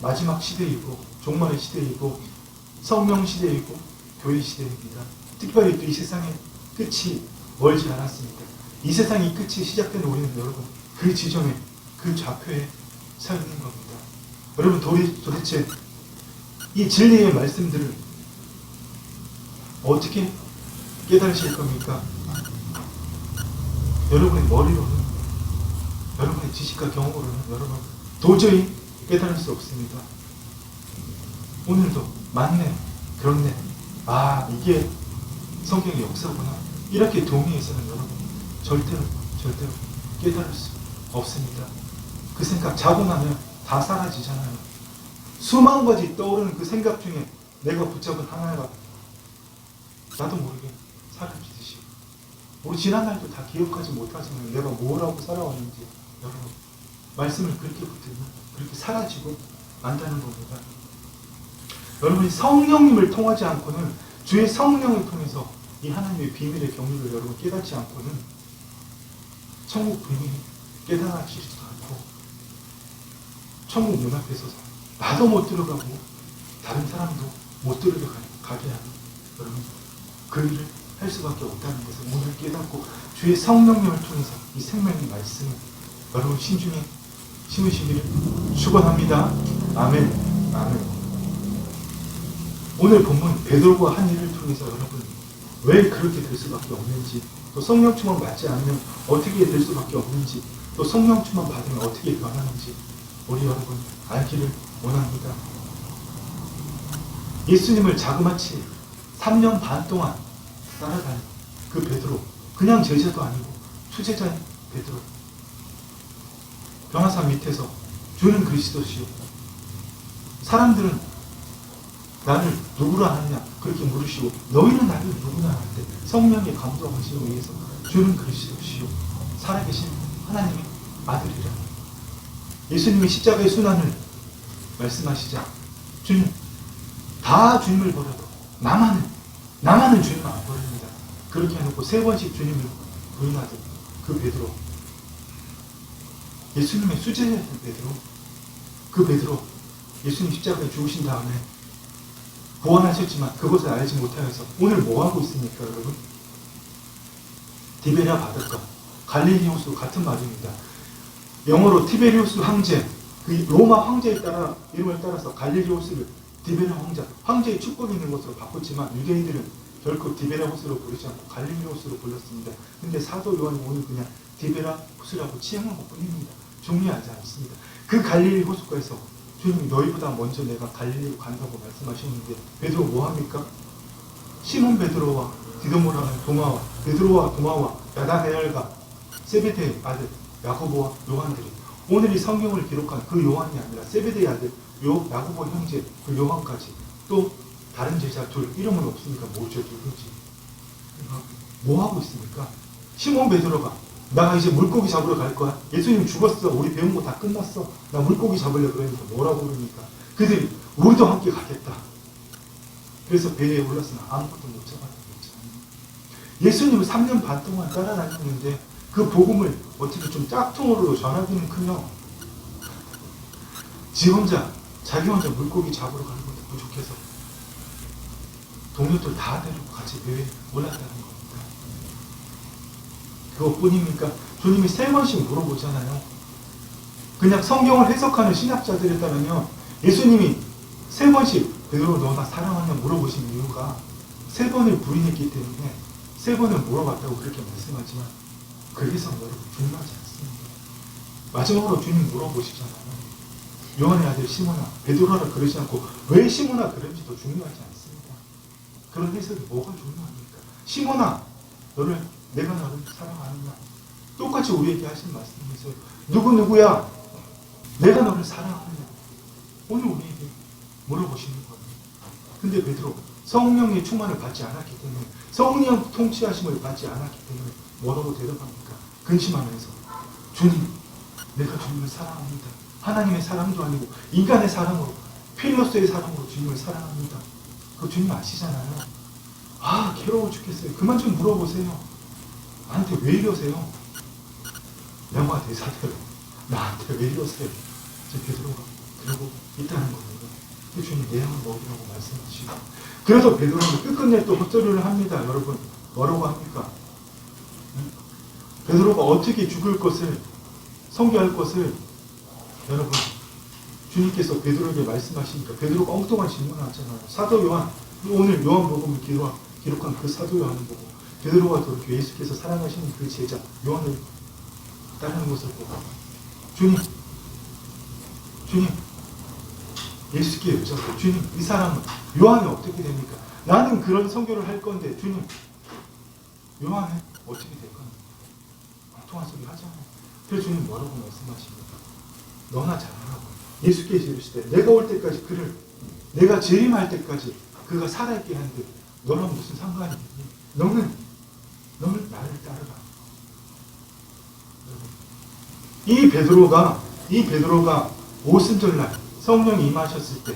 마지막 시대이고 종말의 시대이고 성령 시대이고 교회 시대입니다. 특별히 또 이 세상의 끝이 멀지 않았습니다. 이 세상이 끝이 시작된 우리는 여러분 그 지점에 그 좌표에 서 있는 겁니다. 여러분 도대체 이 진리의 말씀들을 어떻게 깨달으실 겁니까? 여러분의 머리로는 여러분의 지식과 경험으로는 여러분 도저히 깨달을 수 없습니다. 오늘도 맞네 그렇네 이게 성경의 역사구나 이렇게 동의해서는 여러분 절대로 깨달을 수 없습니다. 그 생각 자고 나면 다 사라지잖아요. 수만 가지 떠오르는 그 생각 중에 내가 붙잡은 하나가 나도 모르게 사라지듯이 우리 지난날도 다 기억하지 못하지만 내가 뭐라고 살아왔는지 여러분 말씀을 그렇게 붙들면 그렇게 사라지고 만다는 겁니다. 여러분이 성령님을 통하지 않고는 주의 성령을 통해서 이 하나님의 비밀의 경륜을 여러분 깨닫지 않고는 천국 비밀이 깨달아지지도 않고 천국 문 앞에 서서 나도 못 들어가고 다른 사람도 못 들어가게 하는 여러분 그 일을 할 수밖에 없다는 것을 오늘 깨닫고 주의 성령님을 통해서 이 생명의 말씀을 여러분 심중에 심으시기를 축원합니다. 아멘. 아멘. 오늘 본문 베드로가 한 일을 통해서 여러분 왜 그렇게 될 수밖에 없는지, 또 성령 충만 받지 않으면 어떻게 될 수밖에 없는지, 또 성령 충만 받으면 어떻게 변하는지 우리 여러분 알기를 원합니다. 예수님을 자그마치 3년 반 동안 따라다닌 그 베드로, 그냥 제자도 아니고 투제자인 베드로, 변화산 밑에서 주는 그리스도시요, 사람들은 나를 누구라 하느냐 그렇게 물으시고 너희는 나를 누구나 하는데 성령의 감동하심에 의해서 주는 그리스도시요 살아계신 하나님의 아들이라. 예수님이 십자가의 순환을 말씀하시자 주님 다 주님을 버려도 나만은 주님을 안 버립니다. 그렇게 해놓고 3번씩 주님을 부인하던 그 베드로, 예수님의 수제자였던 베드로, 그 베드로 예수님 십자가에 죽으신 다음에 구원하셨지만 그것을 알지 못하여서 오늘 뭐하고 있습니까 여러분? 디베랴 바닷가, 갈릴리 호수 같은 말입니다. 영어로 티베리우스 황제, 그 로마 황제에 따라 이름을 따라서 갈릴리 호수를 디베랴 황제의 축복이 있는 것으로 바꿨지만 유대인들은 결코 디베랴 호수로 부르지 않고 갈릴리 호수로 불렀습니다. 근데 사도 요한이 오늘 그냥 디베랴 호수라고 칭한 것뿐입니다. 중요하지 않습니다. 그 갈릴리 호수가에서 주님이 너희보다 먼저 내가 갈릴리로 간다고 말씀하셨는데 베드로 뭐합니까? 시몬 베드로와 디도모라는 도마와 베드로와 도마와 야다네엘과 세베대의 아들 야고보와 요한들이, 오늘 이 성경을 기록한 그 요한이 아니라 세베대의 아들 야고보 형제 그 요한까지, 또 다른 제자 둘, 이름은 없으니까 모르죠 누군지. 뭐하고 있습니까? 시몬 베드로가 나 이제 물고기 잡으러 갈 거야. 예수님 죽었어. 우리 배운 거 다 끝났어. 나 물고기 잡으려고 그러니까 뭐라고 그러니까 그들이 우리도 함께 가겠다. 그래서 배에 올랐으나 아무것도 못 잡았죠. 예수님을 3년 반 동안 따라다녔는데 그 복음을 어떻게 좀 짝퉁으로 전하기는커녕 자기 혼자 물고기 잡으러 가는 것도 부족해서 동료들 다 데리고 같이 배에 올랐다는 겁니다. 그것뿐입니까? 주님이 3번씩 물어보잖아요. 그냥 성경을 해석하는 신학자들에 따르면 예수님이 3번씩 베드로 너나 사랑하냐 물어보신 이유가 3번을 부인했기 때문에 3번을 물어봤다고 그렇게 말씀하지만 그래서 여러분 중요하지 않습니다. 마지막으로 주님 물어보시잖아요. 요한의 아들 시몬아 베드로라 그러지 않고 왜 시몬아 그런지도 중요하지 않습니다. 그런 해석이 뭐가 중요합니까? 시몬아 내가 너를 사랑하느냐. 똑같이 우리에게 하신 말씀이세요. 누구야? 내가 너를 사랑하느냐. 오늘 우리에게 물어보시는 거예요. 근데 베드로 성령의 충만을 받지 않았기 때문에, 성령 통치하심을 받지 않았기 때문에 뭐라고 대답합니까? 근심하면서 주님 내가 주님을 사랑합니다. 하나님의 사랑도 아니고 인간의 사랑으로, 필로스의 사랑으로 주님을 사랑합니다. 그거 주님 아시잖아요. 괴로워 죽겠어요. 그만 좀 물어보세요. 나한테 왜 이러세요? 영화 대사대로 나한테 왜 이러세요? 저 베드로가 그러고 있다는 겁니다. 주님 내 양을 먹이라고 말씀하시고, 그래서 베드로는 끝끝내 또 헛소리를 합니다. 여러분 뭐라고 합니까? 베드로가 어떻게 죽을 것을, 성교할 것을 여러분 주님께서 베드로에게 말씀하시니까 베드로가 엉뚱한 질문을 하잖아요. 사도 요한, 오늘 요한복음을 기록한 그 사도 요한을 보고 베드로가 그렇게 예수께서 사랑하시는 그 제자 요한을 따르는 것을 보고 주님 예수께 여쭤보고 주님 이 사람은 요한이 어떻게 됩니까? 나는 그런 선교를 할 건데 주님 요한은 어떻게 될 건가? 엉뚱한 소리 하잖아요. 그래서 주님 뭐라고 말씀하십니까? 너나 잘하라고. 예수께서 이르시되 내가 올 때까지 내가 재림할 때까지 그가 살아있게 하는데 너랑 무슨 상관이 있니? 너는 나를 따르라. 이 베드로가 오순절날 성령이 임하셨을 때,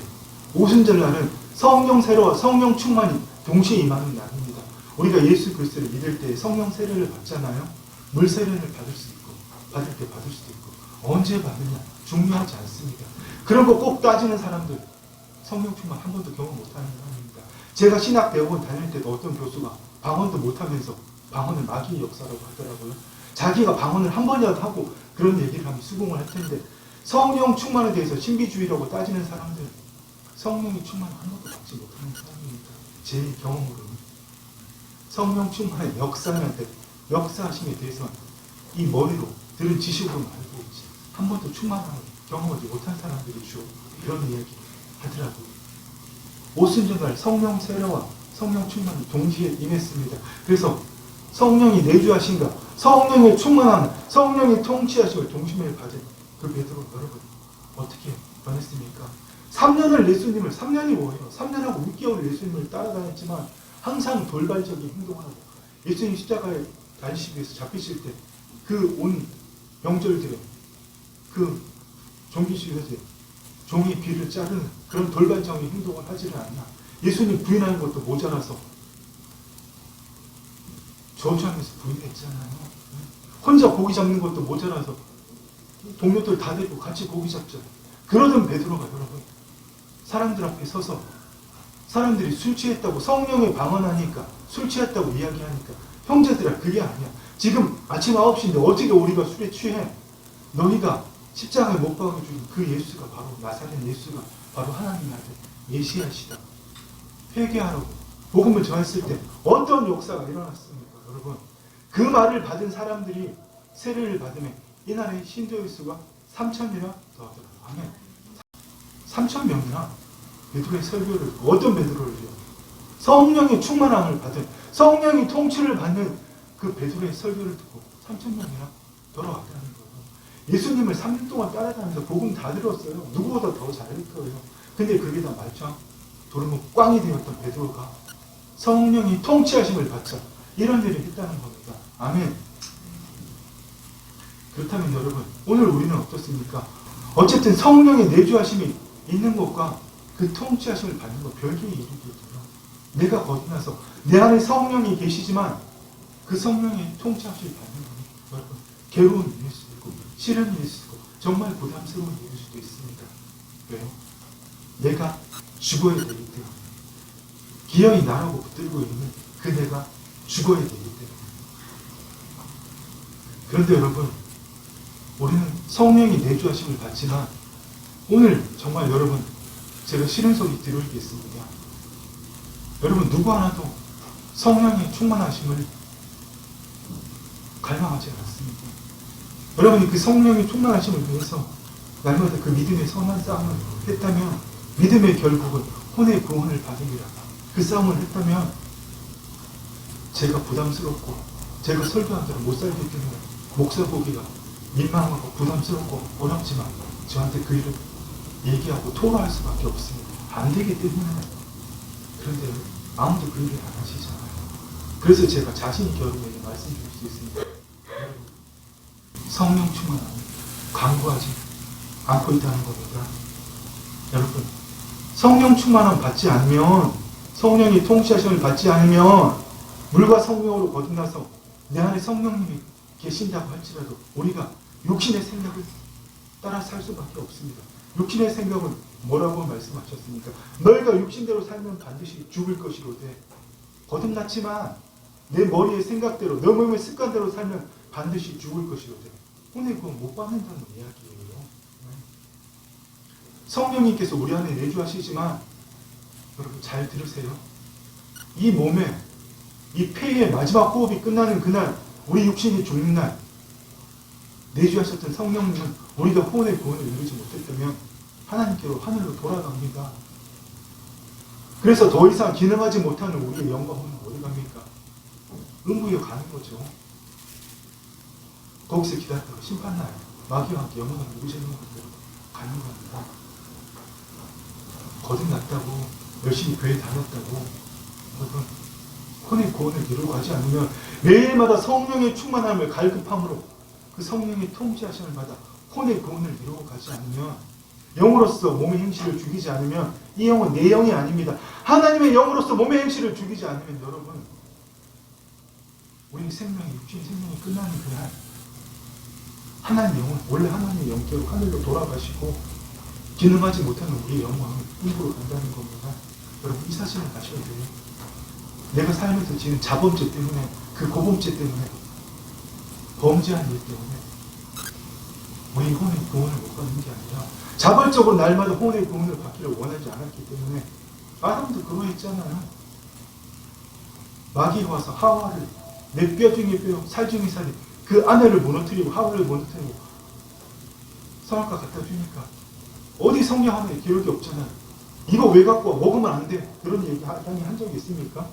오순절날은 성령 세례와 성령 충만이 동시에 임하는 날입니다. 우리가 예수 그리스도를 믿을 때 성령 세례를 받잖아요. 물 세례를 받을 수 있고 받을 때 받을 수도 있고 언제 받느냐 중요하지 않습니다. 그런 거 꼭 따지는 사람들 성령 충만 한 번도 경험 못하는 사람입니다. 제가 신학대학원 다닐 때도 어떤 교수가 방언도 못하면서 방언을 마귀의 역사라고 하더라고요. 자기가 방언을 한 번이라도 하고 그런 얘기를 하면 수긍을 할 텐데, 성령 충만에 대해서 신비주의라고 따지는 사람들 성령의 충만을 한 번도 받지 못하는 사람입니다. 제 경험으로는. 성령 충만의 역사하심에 대해서 이 머리로 들은 지식으로는 알고 있지. 한 번도 충만함을 경험하지 못한 사람들이 주로 이런 이야기 하더라고요. 오순절날 성령 세례와 성령 충만이 동시에 임했습니다. 그래서 성령이 내주하신가, 성령의 충만함, 성령의 통치하심을 동심에 받은 그 베드로 여러분 어떻게 변했습니까? 3년을 예수님을, 3년이 뭐예요? 3년하고 6개월 예수님을 따라다녔지만 항상 돌발적인 행동하고 예수님 십자가에 달리시기 위해서 잡히실 때 그 온 명절들에 그 종기시에서 종이 귀를 자르는 그런 돌발적인 행동을 하지를 않나. 예수님 부인하는 것도 모자라서 저주하면서 부인했잖아요. 혼자 고기 잡는 것도 모자라서 동료들 다 데리고 같이 고기 잡죠. 그러던 베드로가 여러분 사람들 앞에 서서 사람들이 술 취했다고 성령에 방언하니까 술 취했다고 이야기하니까 형제들아 그게 아니야. 지금 아침 9시인데 어떻게 우리가 술에 취해? 너희가 십자가에 못 박아 죽인 그 예수가 바로 나사렛 예수가 바로 하나님의 아들 메시아시다. 회개하라고 복음을 전했을 때 어떤 역사가 일어났습니까? 여러분 그 말을 받은 사람들이 세례를 받으면 이날의 신도의 수가 3,000이나 더하더라고요. 아멘. 3,000명이나 베드로의 설교를 어떤 베드로를요? 성령의 충만함을 받은 성령의 통치를 받는 그 베드로의 설교를 듣고 3,000명이나 돌아왔다는 거예요. 예수님을 3년 동안 따라다니면서 복음 다 들었어요. 누구보다 더 잘할 거예요. 근데 그게 다 말짱 도루묵 꽝이 되었던 베드로가 성령이 통치하심을 받자 이런 일을 했다는 겁니다. 아멘. 그렇다면 여러분 오늘 우리는 어떻습니까? 어쨌든 성령의 내주하심이 있는 것과 그 통치하심을 받는 것 별개의 일이거든요. 내가 거듭나서 내 안에 성령이 계시지만 그 성령의 통치하심을 받는 것은 여러분 괴로운 일일 수도 있고 시련일 수도 있고 정말 부담스러운 일일 수도 있습니다. 왜요? 내가 죽어야 되기 때문에 기어이 나라고 붙들고 있는 그 내가 죽어야 되기 때문에. 그런데 여러분 우리는 성령이 내주하심을 받지만 오늘 정말 여러분 제가 싫은 소리 드리겠습니다. 여러분 누구 하나도 성령의 충만하심을 갈망하지 않았습니다. 여러분이 그 성령의 충만하심을 위해서 날마다 그 믿음의 선한 싸움을 했다면 믿음의 결국은 혼의 구원을 받으리라. 그 싸움을 했다면 제가 부담스럽고 제가 설교한 대로 못 살기 때문에 목사 보기가 민망하고 부담스럽고 어렵지만 저한테 그 일을 얘기하고 토로할 수밖에 없습니다. 안 되기 때문에. 그런데 아무도 그 일을 안 하시잖아요. 그래서 제가 자신이 여러분에게 말씀드릴 수 있습니다. 성령 충만함을 강구하지 않고 있다는 겁니다. 여러분 성령 충만함 받지 않으면 성령이 통치하심을 받지 않으면 물과 성령으로 거듭나서 내 안에 성령님이 계신다고 할지라도 우리가 육신의 생각을 따라 살 수밖에 없습니다. 육신의 생각은 뭐라고 말씀하셨습니까? 너희가 육신대로 살면 반드시 죽을 것이로되 거듭났지만 내 머리의 생각대로 내 몸의 습관대로 살면 반드시 죽을 것이로되 오늘 그건 못 받는다는 이야기예요. 성령님께서 우리 안에 내주하시지만 여러분 잘 들으세요. 이 몸에 이 폐의 마지막 호흡이 끝나는 그날 우리 육신이 죽는 날 내주하셨던 성령님은 우리가 혼의 구원을 이루지 못했다면 하나님께로 하늘로 돌아갑니다. 그래서 더 이상 기능하지 못하는 우리의 영과 혼은 어디 갑니까? 음부에 가는 거죠. 거기서 기다렸다가 심판날 마귀와 함께 영원한 무죄는 것으로 가는 겁니다. 거듭났다고 열심히 교회 다녔다고 여러분 혼의 구원을 이루고 가지 않으면 매일마다 성령의 충만함을 갈급함으로 그 성령의 통치하심을 받아 혼의 구원을 이루고 가지 않으면 영으로서 몸의 행실을 죽이지 않으면 이 영은 내 영이 아닙니다. 하나님의 영으로서 몸의 행실을 죽이지 않으면 여러분 우리 생명이 육신 생명이 끝나는 그날 하나님의 영은 원래 하나님의 영께로 하늘로 돌아가시고 기능하지 못하는 우리의 영광은 꿈으로 간다는 겁니다. 여러분 이 사실을 아셔야 돼요. 내가 살면서 지금 자범죄 때문에 그 고범죄 때문에 범죄한 일 때문에 우리 혼의 구원을 못 받는 게 아니라 자발적으로 날마다 혼의 구원을 받기를 원하지 않았기 때문에 아담도 그러했잖아요. 마귀가 와서 하와를 내 뼈 중에 뼈, 살 중에 살이 그 아내를 무너뜨리고 하와를 무너뜨리고 선악과 갖다 주니까 어디 성경 하나에 기록이 없잖아요. 이거 왜 갖고 와? 먹으면 안 돼. 그런 얘기 하나님 한 적이 있습니까?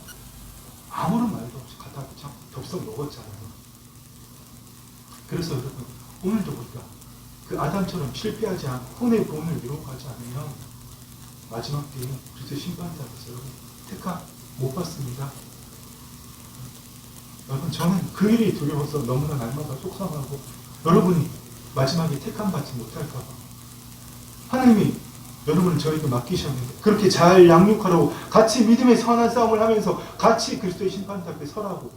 아무런 말도 없이 갖다 덥석 먹었잖아요. 그래서 여러분 오늘도 우리가 그 아담처럼 실패하지 않고 혼의 구원을 이루어가지 않으면 마지막 때에 그리스도 심판자로서 택함 못 받습니다. 여러분 저는 그 일이 두려워서 너무나 날마다 속상하고 여러분이 마지막에 택함 받지 못할까 봐 하나님이 여러분을 저에게 맡기셨는데 그렇게 잘 양육하라고 같이 믿음의 선한 싸움을 하면서 같이 그리스도의 심판대 앞에 서라고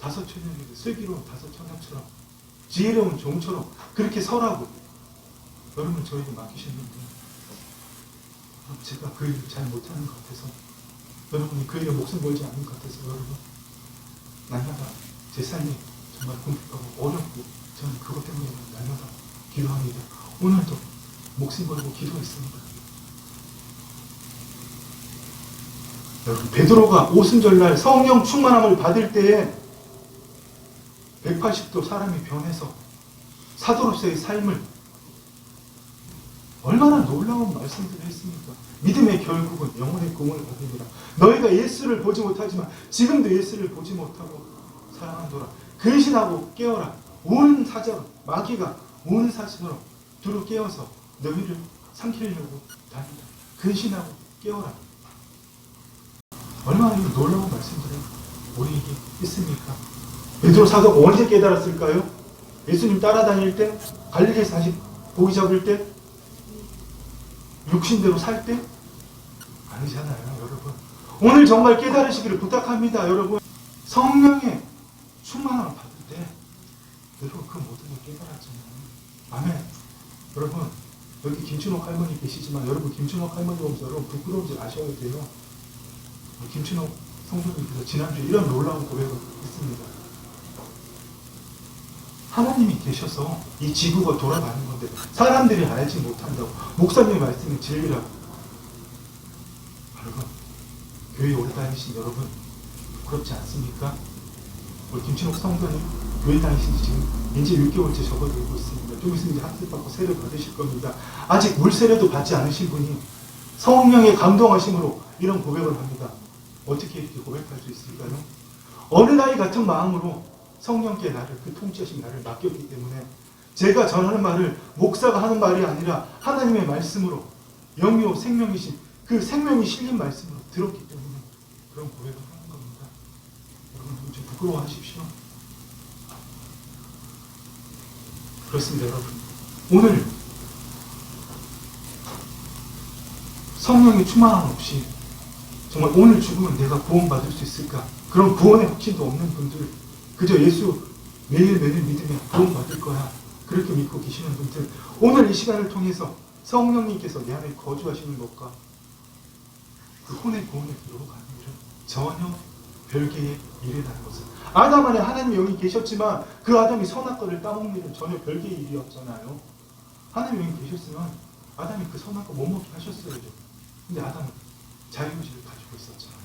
다섯 처녀에게 슬기로운 다섯 처녀처럼 지혜로운 종처럼 그렇게 서라고 여러분 저에게 맡기셨는데 제가 그 일을 잘 못하는 것 같아서 여러분이 그 일에 목숨 걸지 않는 것 같아서 여러분 날마다 제 삶이 정말 공격하고 어렵고 저는 그것 때문에 날마다 기도합니다. 오늘도 목숨 걸고 기도했습니다. 여러분 베드로가 오순절날 성령 충만함을 받을 때에 180도 사람이 변해서 사도로서의 삶을 얼마나 놀라운 말씀들을 했습니까? 믿음의 결국은 영혼의 구원을 받으리라. 너희가 예수를 보지 못하지만 지금도 예수를 보지 못하고 사랑하노라. 근신하고 깨어라. 온 사자로 마귀가 온 사자로 두루 깨어서 너희를 삼키려고 다닌다. 근신하고 깨어라. 얼마나 놀라운 말씀들을 우리에게 했습니까? 베드로 사도가 언제 깨달았을까요? 예수님 따라다닐 때? 갈릴리에서 다시 고기 잡을 때? 육신대로 살 때? 아니잖아요, 여러분. 오늘 정말 깨달으시기를 부탁합니다, 여러분. 성령의 충만함을 받을 때 여러분 그 모든 걸 깨달았잖아요. 아멘. 여러분 여기 김춘옥 할머니 계시지만 여러분 김춘옥 할머니 보면서 여러분 부끄러운 줄 아셔야 돼요. 김춘옥 성도님께서 지난주에 이런 놀라운 고백을 했습니다. 하나님이 계셔서 이 지구가 돌아가는 건데 사람들이 알지 못한다고 목사님의 말씀이 진리라고. 여러분 교회 오래 다니신 여러분 부끄럽지 않습니까? 우리 김춘옥 성도님 교회 다니신 지 지금 이제 6개월째 접어들고 있습니다. 좀 있으면 이제 학습 받고 세례 받으실 겁니다. 아직 물 세례도 받지 않으신 분이 성령의 감동하심으로 이런 고백을 합니다. 어떻게 이렇게 고백할 수 있을까요? 어린아이 같은 마음으로 성령께 나를 그 통치하신 나를 맡겼기 때문에 제가 전하는 말을 목사가 하는 말이 아니라 하나님의 말씀으로 영이요 생명이신 그 생명이 실린 말씀으로 들었기 때문에 그런 고백을 하는 겁니다. 여러분 좀 부끄러워하십시오. 그렇습니다, 여러분. 오늘 성령의 충만함 없이 정말 오늘 죽으면 내가 구원받을 수 있을까? 그런 구원의 확신도 없는 분들, 그저 예수 매일매일 믿으면 구원받을 거야. 그렇게 믿고 계시는 분들, 오늘 이 시간을 통해서 성령님께서 내 안에 거주하시는 것과 그 혼의 구원을 이루어가는 일은 전혀 별개의 일이라는 것을. 아담 안에 하나님의 영이 계셨지만 그 아담이 선악과를 따먹는 일은 전혀 별개의 일이었잖아요. 하나님의 영이 계셨으면 아담이 그 선악과 못 먹게 하셨어야죠. 근데 아담은 자유의지를 가지고 있었잖아요.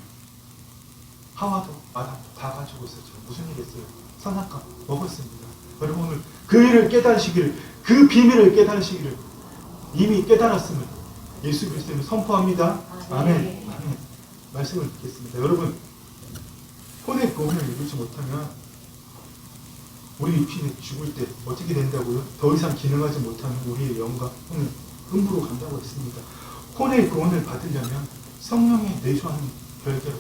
하와도 아담도 다 가지고 있었죠. 무슨 일 했어요? 선악과 먹었습니다. 여러분 오늘 그 일을 깨달으시기를, 그 비밀을 깨달으시기를 이미 깨달았음을 예수 그리스도를 선포합니다. 아멘. 아멘. 말씀을 듣겠습니다. 여러분 혼의 구원을 이루지 못하면 우리 육신이 죽을 때 어떻게 된다고요? 더 이상 기능하지 못하는 우리의 영과 혼은 흠으로 간다고 했습니다. 혼의 구원을 받으려면 성령의 내주하는 별개로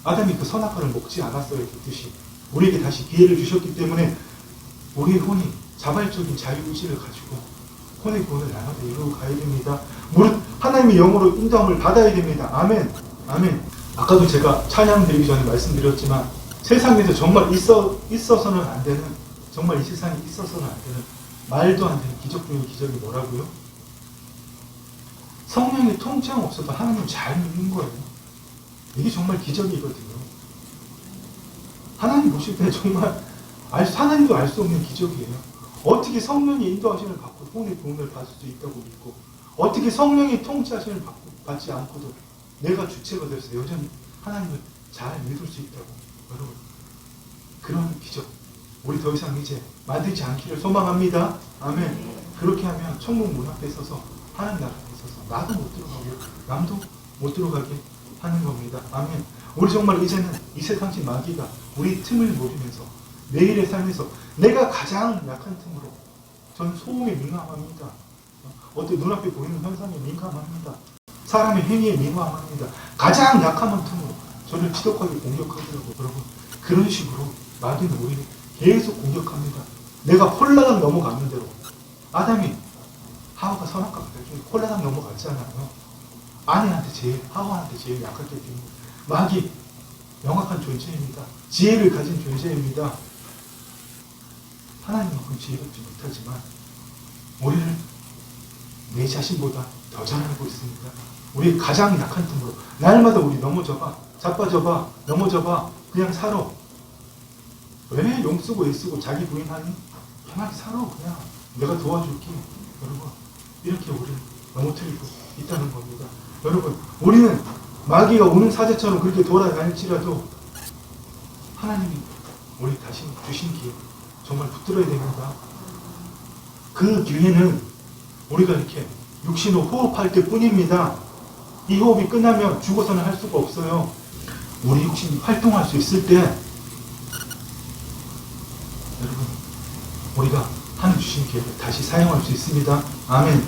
아담이 그 선악과를 먹지 않았어야 했듯이 우리에게 다시 기회를 주셨기 때문에 우리의 혼이 자발적인 자유의지를 가지고 혼의 구원을 나눠서 이루어 가야 됩니다. 무릇 하나님의 영으로 인도함을 받아야 됩니다. 아멘. 아멘. 아까도 제가 찬양 드리기 전에 말씀드렸지만 세상에서 정말 있어서는 안 되는, 정말 이 세상에 있어서는 안 되는, 말도 안 되는 기적 중의 기적이 뭐라고요? 성령의 통치함 없어도 하나님 잘 믿는 거예요. 이게 정말 기적이거든요. 하나님 보실 때 정말 하나님도 알 수 없는 기적이에요. 어떻게 성령의 인도하심을 받고 혼의 구원을 받을 수 있다고 믿고, 어떻게 성령의 통치하심을 받지 않고도 내가 주체가 돼서 여전히 하나님을 잘 믿을 수 있다고. 여러분, 그런 기적 우리 더 이상 이제 만들지 않기를 소망합니다. 아멘. 그렇게 하면 천국 문 앞에 서서 하나님 나라 앞에 서서 나도 못 들어가고 남도 못 들어가게 하는 겁니다. 아멘. 우리 정말 이제는 이 세상신 마귀가 우리 틈을 노리면서 매일의 삶에서 내가 가장 약한 틈으로 저는 소음에 민감합니다. 어떤 눈앞에 보이는 현상에 민감합니다. 사람의 행위에 민감합니다. 가장 약한 틈으로 저를 지독하게 공격하더라고요. 여러분, 그런 식으로 마귀는 우리를 계속 공격합니다. 내가 홀라당 넘어가는 대로 아담이 하와가 선악과 나중에 홀라당 넘어갔잖아요. 아내한테 제일, 하와한테 제일 약하게 됩니다. 마귀 명확한 존재입니다. 지혜를 가진 존재입니다. 하나님만큼 지혜롭지 못하지만 우리를 내 자신보다 더 잘 알고 있습니다. 우리 가장 약한 틈으로 날마다 우리 넘어져봐, 자빠져봐, 넘어져봐, 그냥 살아. 왜 용쓰고 애쓰고 자기 부인하니? 편하게 살아. 그냥 내가 도와줄게. 여러분, 이렇게 우리를 넘어뜨리고 있다는 겁니다. 여러분, 우리는 마귀가 오는 사제처럼 그렇게 돌아다닐지라도 하나님이 우리 다시 주신 기회 정말 붙들어야 됩니다. 그 기회는 우리가 이렇게 육신으로 호흡할 때 뿐입니다. 이 호흡이 끝나면 죽어서는 할 수가 없어요. 우리 육신이 활동할 수 있을 때 여러분, 우리가 하나님 주신 기회를 다시 사용할 수 있습니다. 아멘.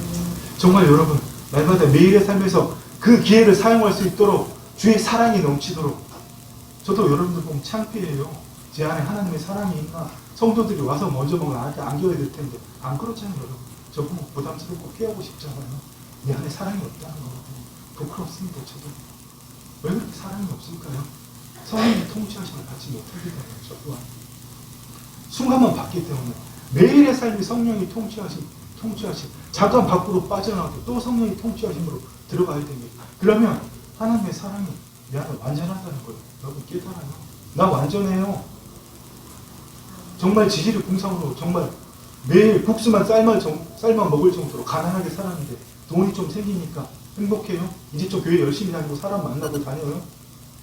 정말 여러분, 날마다 매일의 삶에서 그 기회를 사용할 수 있도록 주의 사랑이 넘치도록. 저도 여러분들 보면 창피해요. 제 안에 하나님의 사랑이 있나? 성도들이 와서 먼저 보면 나한테 안겨야 될 텐데 안 그렇잖아요. 여러분, 저 보면 부담스럽고 피하고 싶잖아요. 내 안에 사랑이 없다는 거 부끄럽습니다. 저도. 왜 그렇게 사랑이 없을까요? 성령의 통치하심을 받지 못하기 때문에. 저 또한 순간만 받기 때문에. 매일의 삶이 성령이 통치하심. 잠깐 밖으로 빠져나가도 또 성령이 통치하심으로 들어가야 됩니다. 그러면 하나님의 사랑이 내 안에 완전하다는 걸 여러분 깨달아요. 나 완전해요. 정말 지질이 궁상으로 정말 매일 국수만 쌀만 먹을 정도로 가난하게 살았는데 돈이 좀 생기니까 행복해요. 이제 좀 교회 열심히 다니고 사람 만나고 다녀요.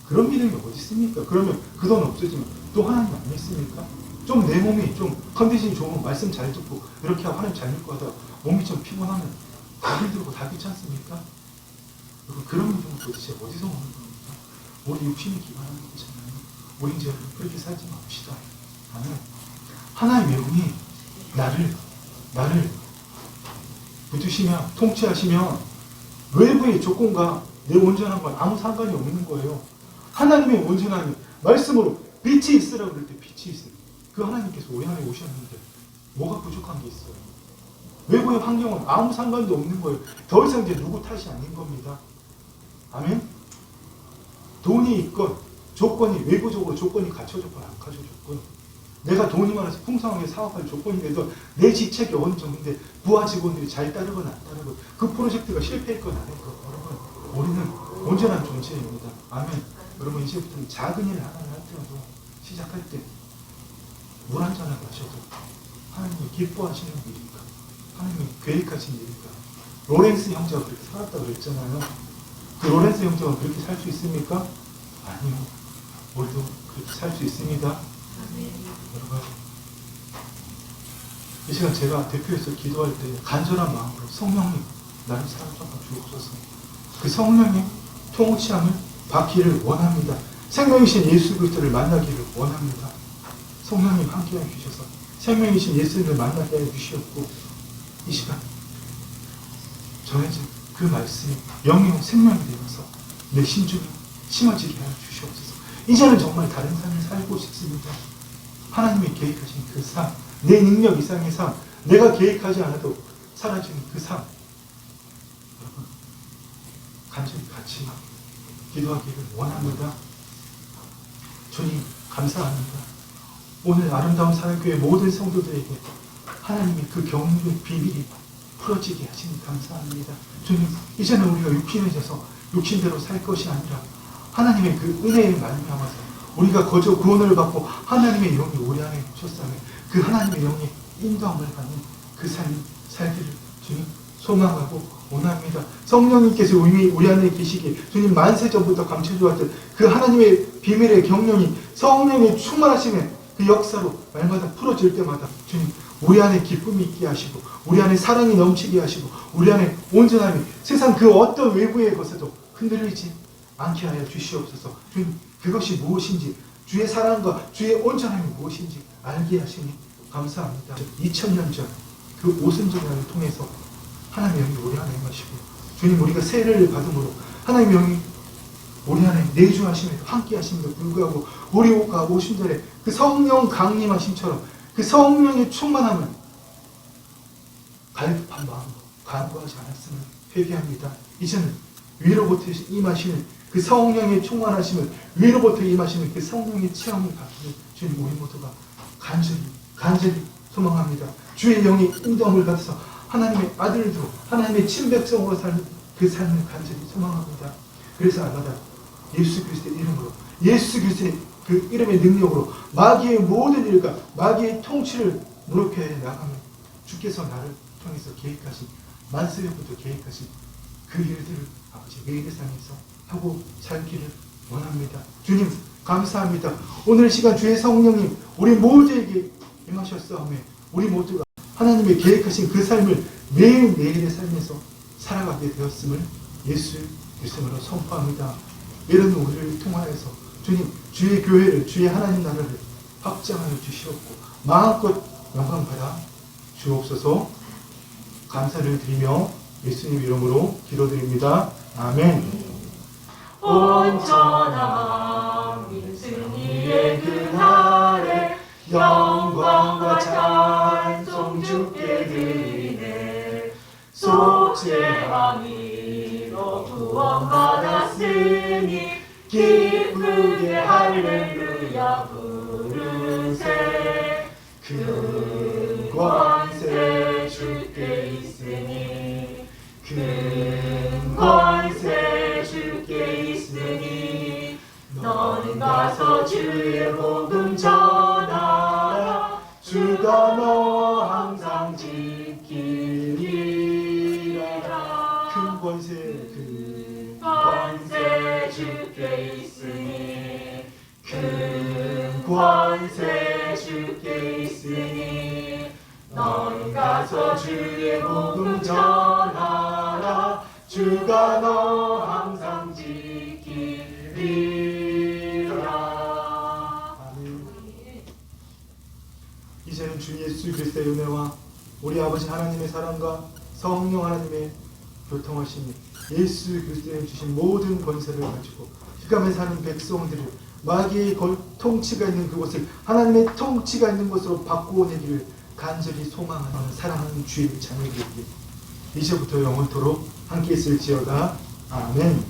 그런 믿음이 어디 있습니까? 그러면 그 돈 없어지면 또 하나님 안 믿습니까? 좀 내 몸이 좀 컨디션이 좋으면 말씀 잘 듣고 이렇게 하고 하나님 잘 믿고 하다가 몸이 좀 피곤하면 다 힘들고 다 귀찮습니까? 그런 믿음은 도대체 어디서 오는 겁니까? 우리 육신이 기반하는 거잖아요. 우리 이제 그렇게 살지 맙시다. 아멘. 하나님의 영이 나를 붙드시면 통치하시면 외부의 조건과 내 온전한 건 아무 상관이 없는 거예요. 하나님의 온전함이 말씀으로 빛이 있으라고 그럴 때 빛이 있어요. 그 하나님께서 우리 안에 오셨는데 뭐가 부족한 게 있어요? 외부의 환경은 아무 상관도 없는 거예요. 더 이상 이제 누구 탓이 아닌 겁니다. 아멘? 돈이 있건 조건이 외부적으로 조건이 갖춰졌건 안 갖춰졌건 내가 돈이 많아서 풍성하게 사업할 조건인데도 내 직책이 어느 정도인데 부하 직원들이 잘 따르건 안 따르건 그 프로젝트가 실패했건 안 했건 여러분, 우리는 온전한 존재입니다. 아멘. 여러분, 이제부터는 작은 일을 하나를 할지라도 시작할 때 물 한 잔을 마셔도 하나님이 기뻐하시는 일인가? 하나님이 계획하신 일인가? 로렌스 형제가 그렇게 살았다고 그랬잖아요. 그 로렌스 형제가 그렇게 살 수 있습니까? 아니요. 우리도 그렇게 살 수 있습니다. 여러분, 이 시간 제가 대표해서 기도할 때 간절한 마음으로 성령님 나를 사랑하여 주옵소서. 그 성령님 통치함을 받기를 원합니다. 생명이신 예수 그리스도를 만나기를 원합니다. 성령님 함께해 주셔서 생명이신 예수님을 만나게 해 주시옵고 이 시간 정해진 그 말씀이 영영 생명이 되어서 내 심중에 심어지게 하여 주시옵소서. 이제는 정말 다른 삶을 살고 싶습니다. 하나님이 계획하신 그 삶, 내 능력 이상의 삶, 내가 계획하지 않아도 사라지는 그 삶, 여러분 간절히 같이 기도하기를 원합니다. 주님 감사합니다. 오늘 아름다운 사랑교회 모든 성도들에게 하나님의 그 경륜의 비밀이 풀어지게 하시니 감사합니다. 주님, 이제는 우리가 육신해져서 육신대로 살 것이 아니라 하나님의 그 은혜에 말미암아서 우리가 거저 구원을 받고 하나님의 영이 우리 안에 오셨사며 그 하나님의 영이 인도함을 받는 그 삶 살기를 주님 소망하고 원합니다. 성령님께서 이미 우리 안에 계시기 주님 만세 전부터 감춰주었던 그 하나님의 비밀의 경륜이 성령의 충만하심에 그 역사로 말마다 풀어질 때마다 주님 우리 안에 기쁨이 있게 하시고 우리 안에 사랑이 넘치게 하시고 우리 안에 온전함이 세상 그 어떤 외부의 것에도 흔들리지 않게 하여 주시옵소서. 주님 그것이 무엇인지 주의 사랑과 주의 온전함이 무엇인지 알게 하시니 감사합니다. 2000년 전 그 오순절을 통해서 하나님의 영이 우리 안에 임하시고 주님 우리가 세례를 받음으로 하나님의 영이 우리 안에 내주하심에도 함께 하심에도 불구하고 우리가 오순절에 그 성령 강림하심처럼 그 성령의 충만함을 갈급한 마음으로 간구하지 않았음을 회개합니다. 이제는 위로부터 임하시는 그 성령의 충만하심을 위로부터 임하시는 그 성령의 체험을 갖기를 주님 우리 모두가 간절히 소망합니다. 주의 영이 인도함을 받아서 하나님의 아들도 하나님의 친백성으로 사는 그 삶을 간절히 소망합니다. 그래서 날마다 예수 그리스도의 이름으로 예수 그리스도의 그 이름의 능력으로 마귀의 모든 일과 마귀의 통치를 무릎에 나가며 주께서 나를 통해서 계획하신 만세부터 계획하신 그 일들을 아버지 매일 세상에서 하고 살기를 원합니다. 주님 감사합니다. 오늘 시간 주의 성령님 우리 모두에게 임하셨사오매 우리 모두가 하나님의 계획하신 그 삶을 매일매일의 삶에서 살아가게 되었음을 예수 그리스도로 선포합니다. 이런 우리를 통하여서 주님 주의 교회를 주의 하나님 나라를 확장하여 주시옵고 마음껏 영광 받아 주옵소서. 감사를 드리며 예수님 이름으로 기도드립니다. 아멘. 온전한 민승리의 그날에 영광과 찬송 주께 드리네. 속죄함이로 구원받았으니 기쁘게 할렐루야 부르세. 큰 권세 주께 있으니 큰 권세 주께 있으니 너는 가서 주의 복음 전하라. 주가 너 항상 지키리라. 큰 권세 큰 권세 주께 있으니 큰 권세 주께 있으니 너는 가서 주의 복음 전하라. 주가 너 항상 지키리라. 아멘. 이제는 주 예수 그리스도의 은혜와 우리 아버지 하나님의 사랑과 성령 하나님의 교통하심이 예수 그리스도에 주신 모든 권세를 가지고 흑암에 사는 백성들을 마귀의 통치가 있는 그곳을 하나님의 통치가 있는 곳으로 바꾸어내기를 간절히 소망하는 사랑하는 주의 자녀들에게 이제부터 영원토록 함께 있을지어다. 아멘.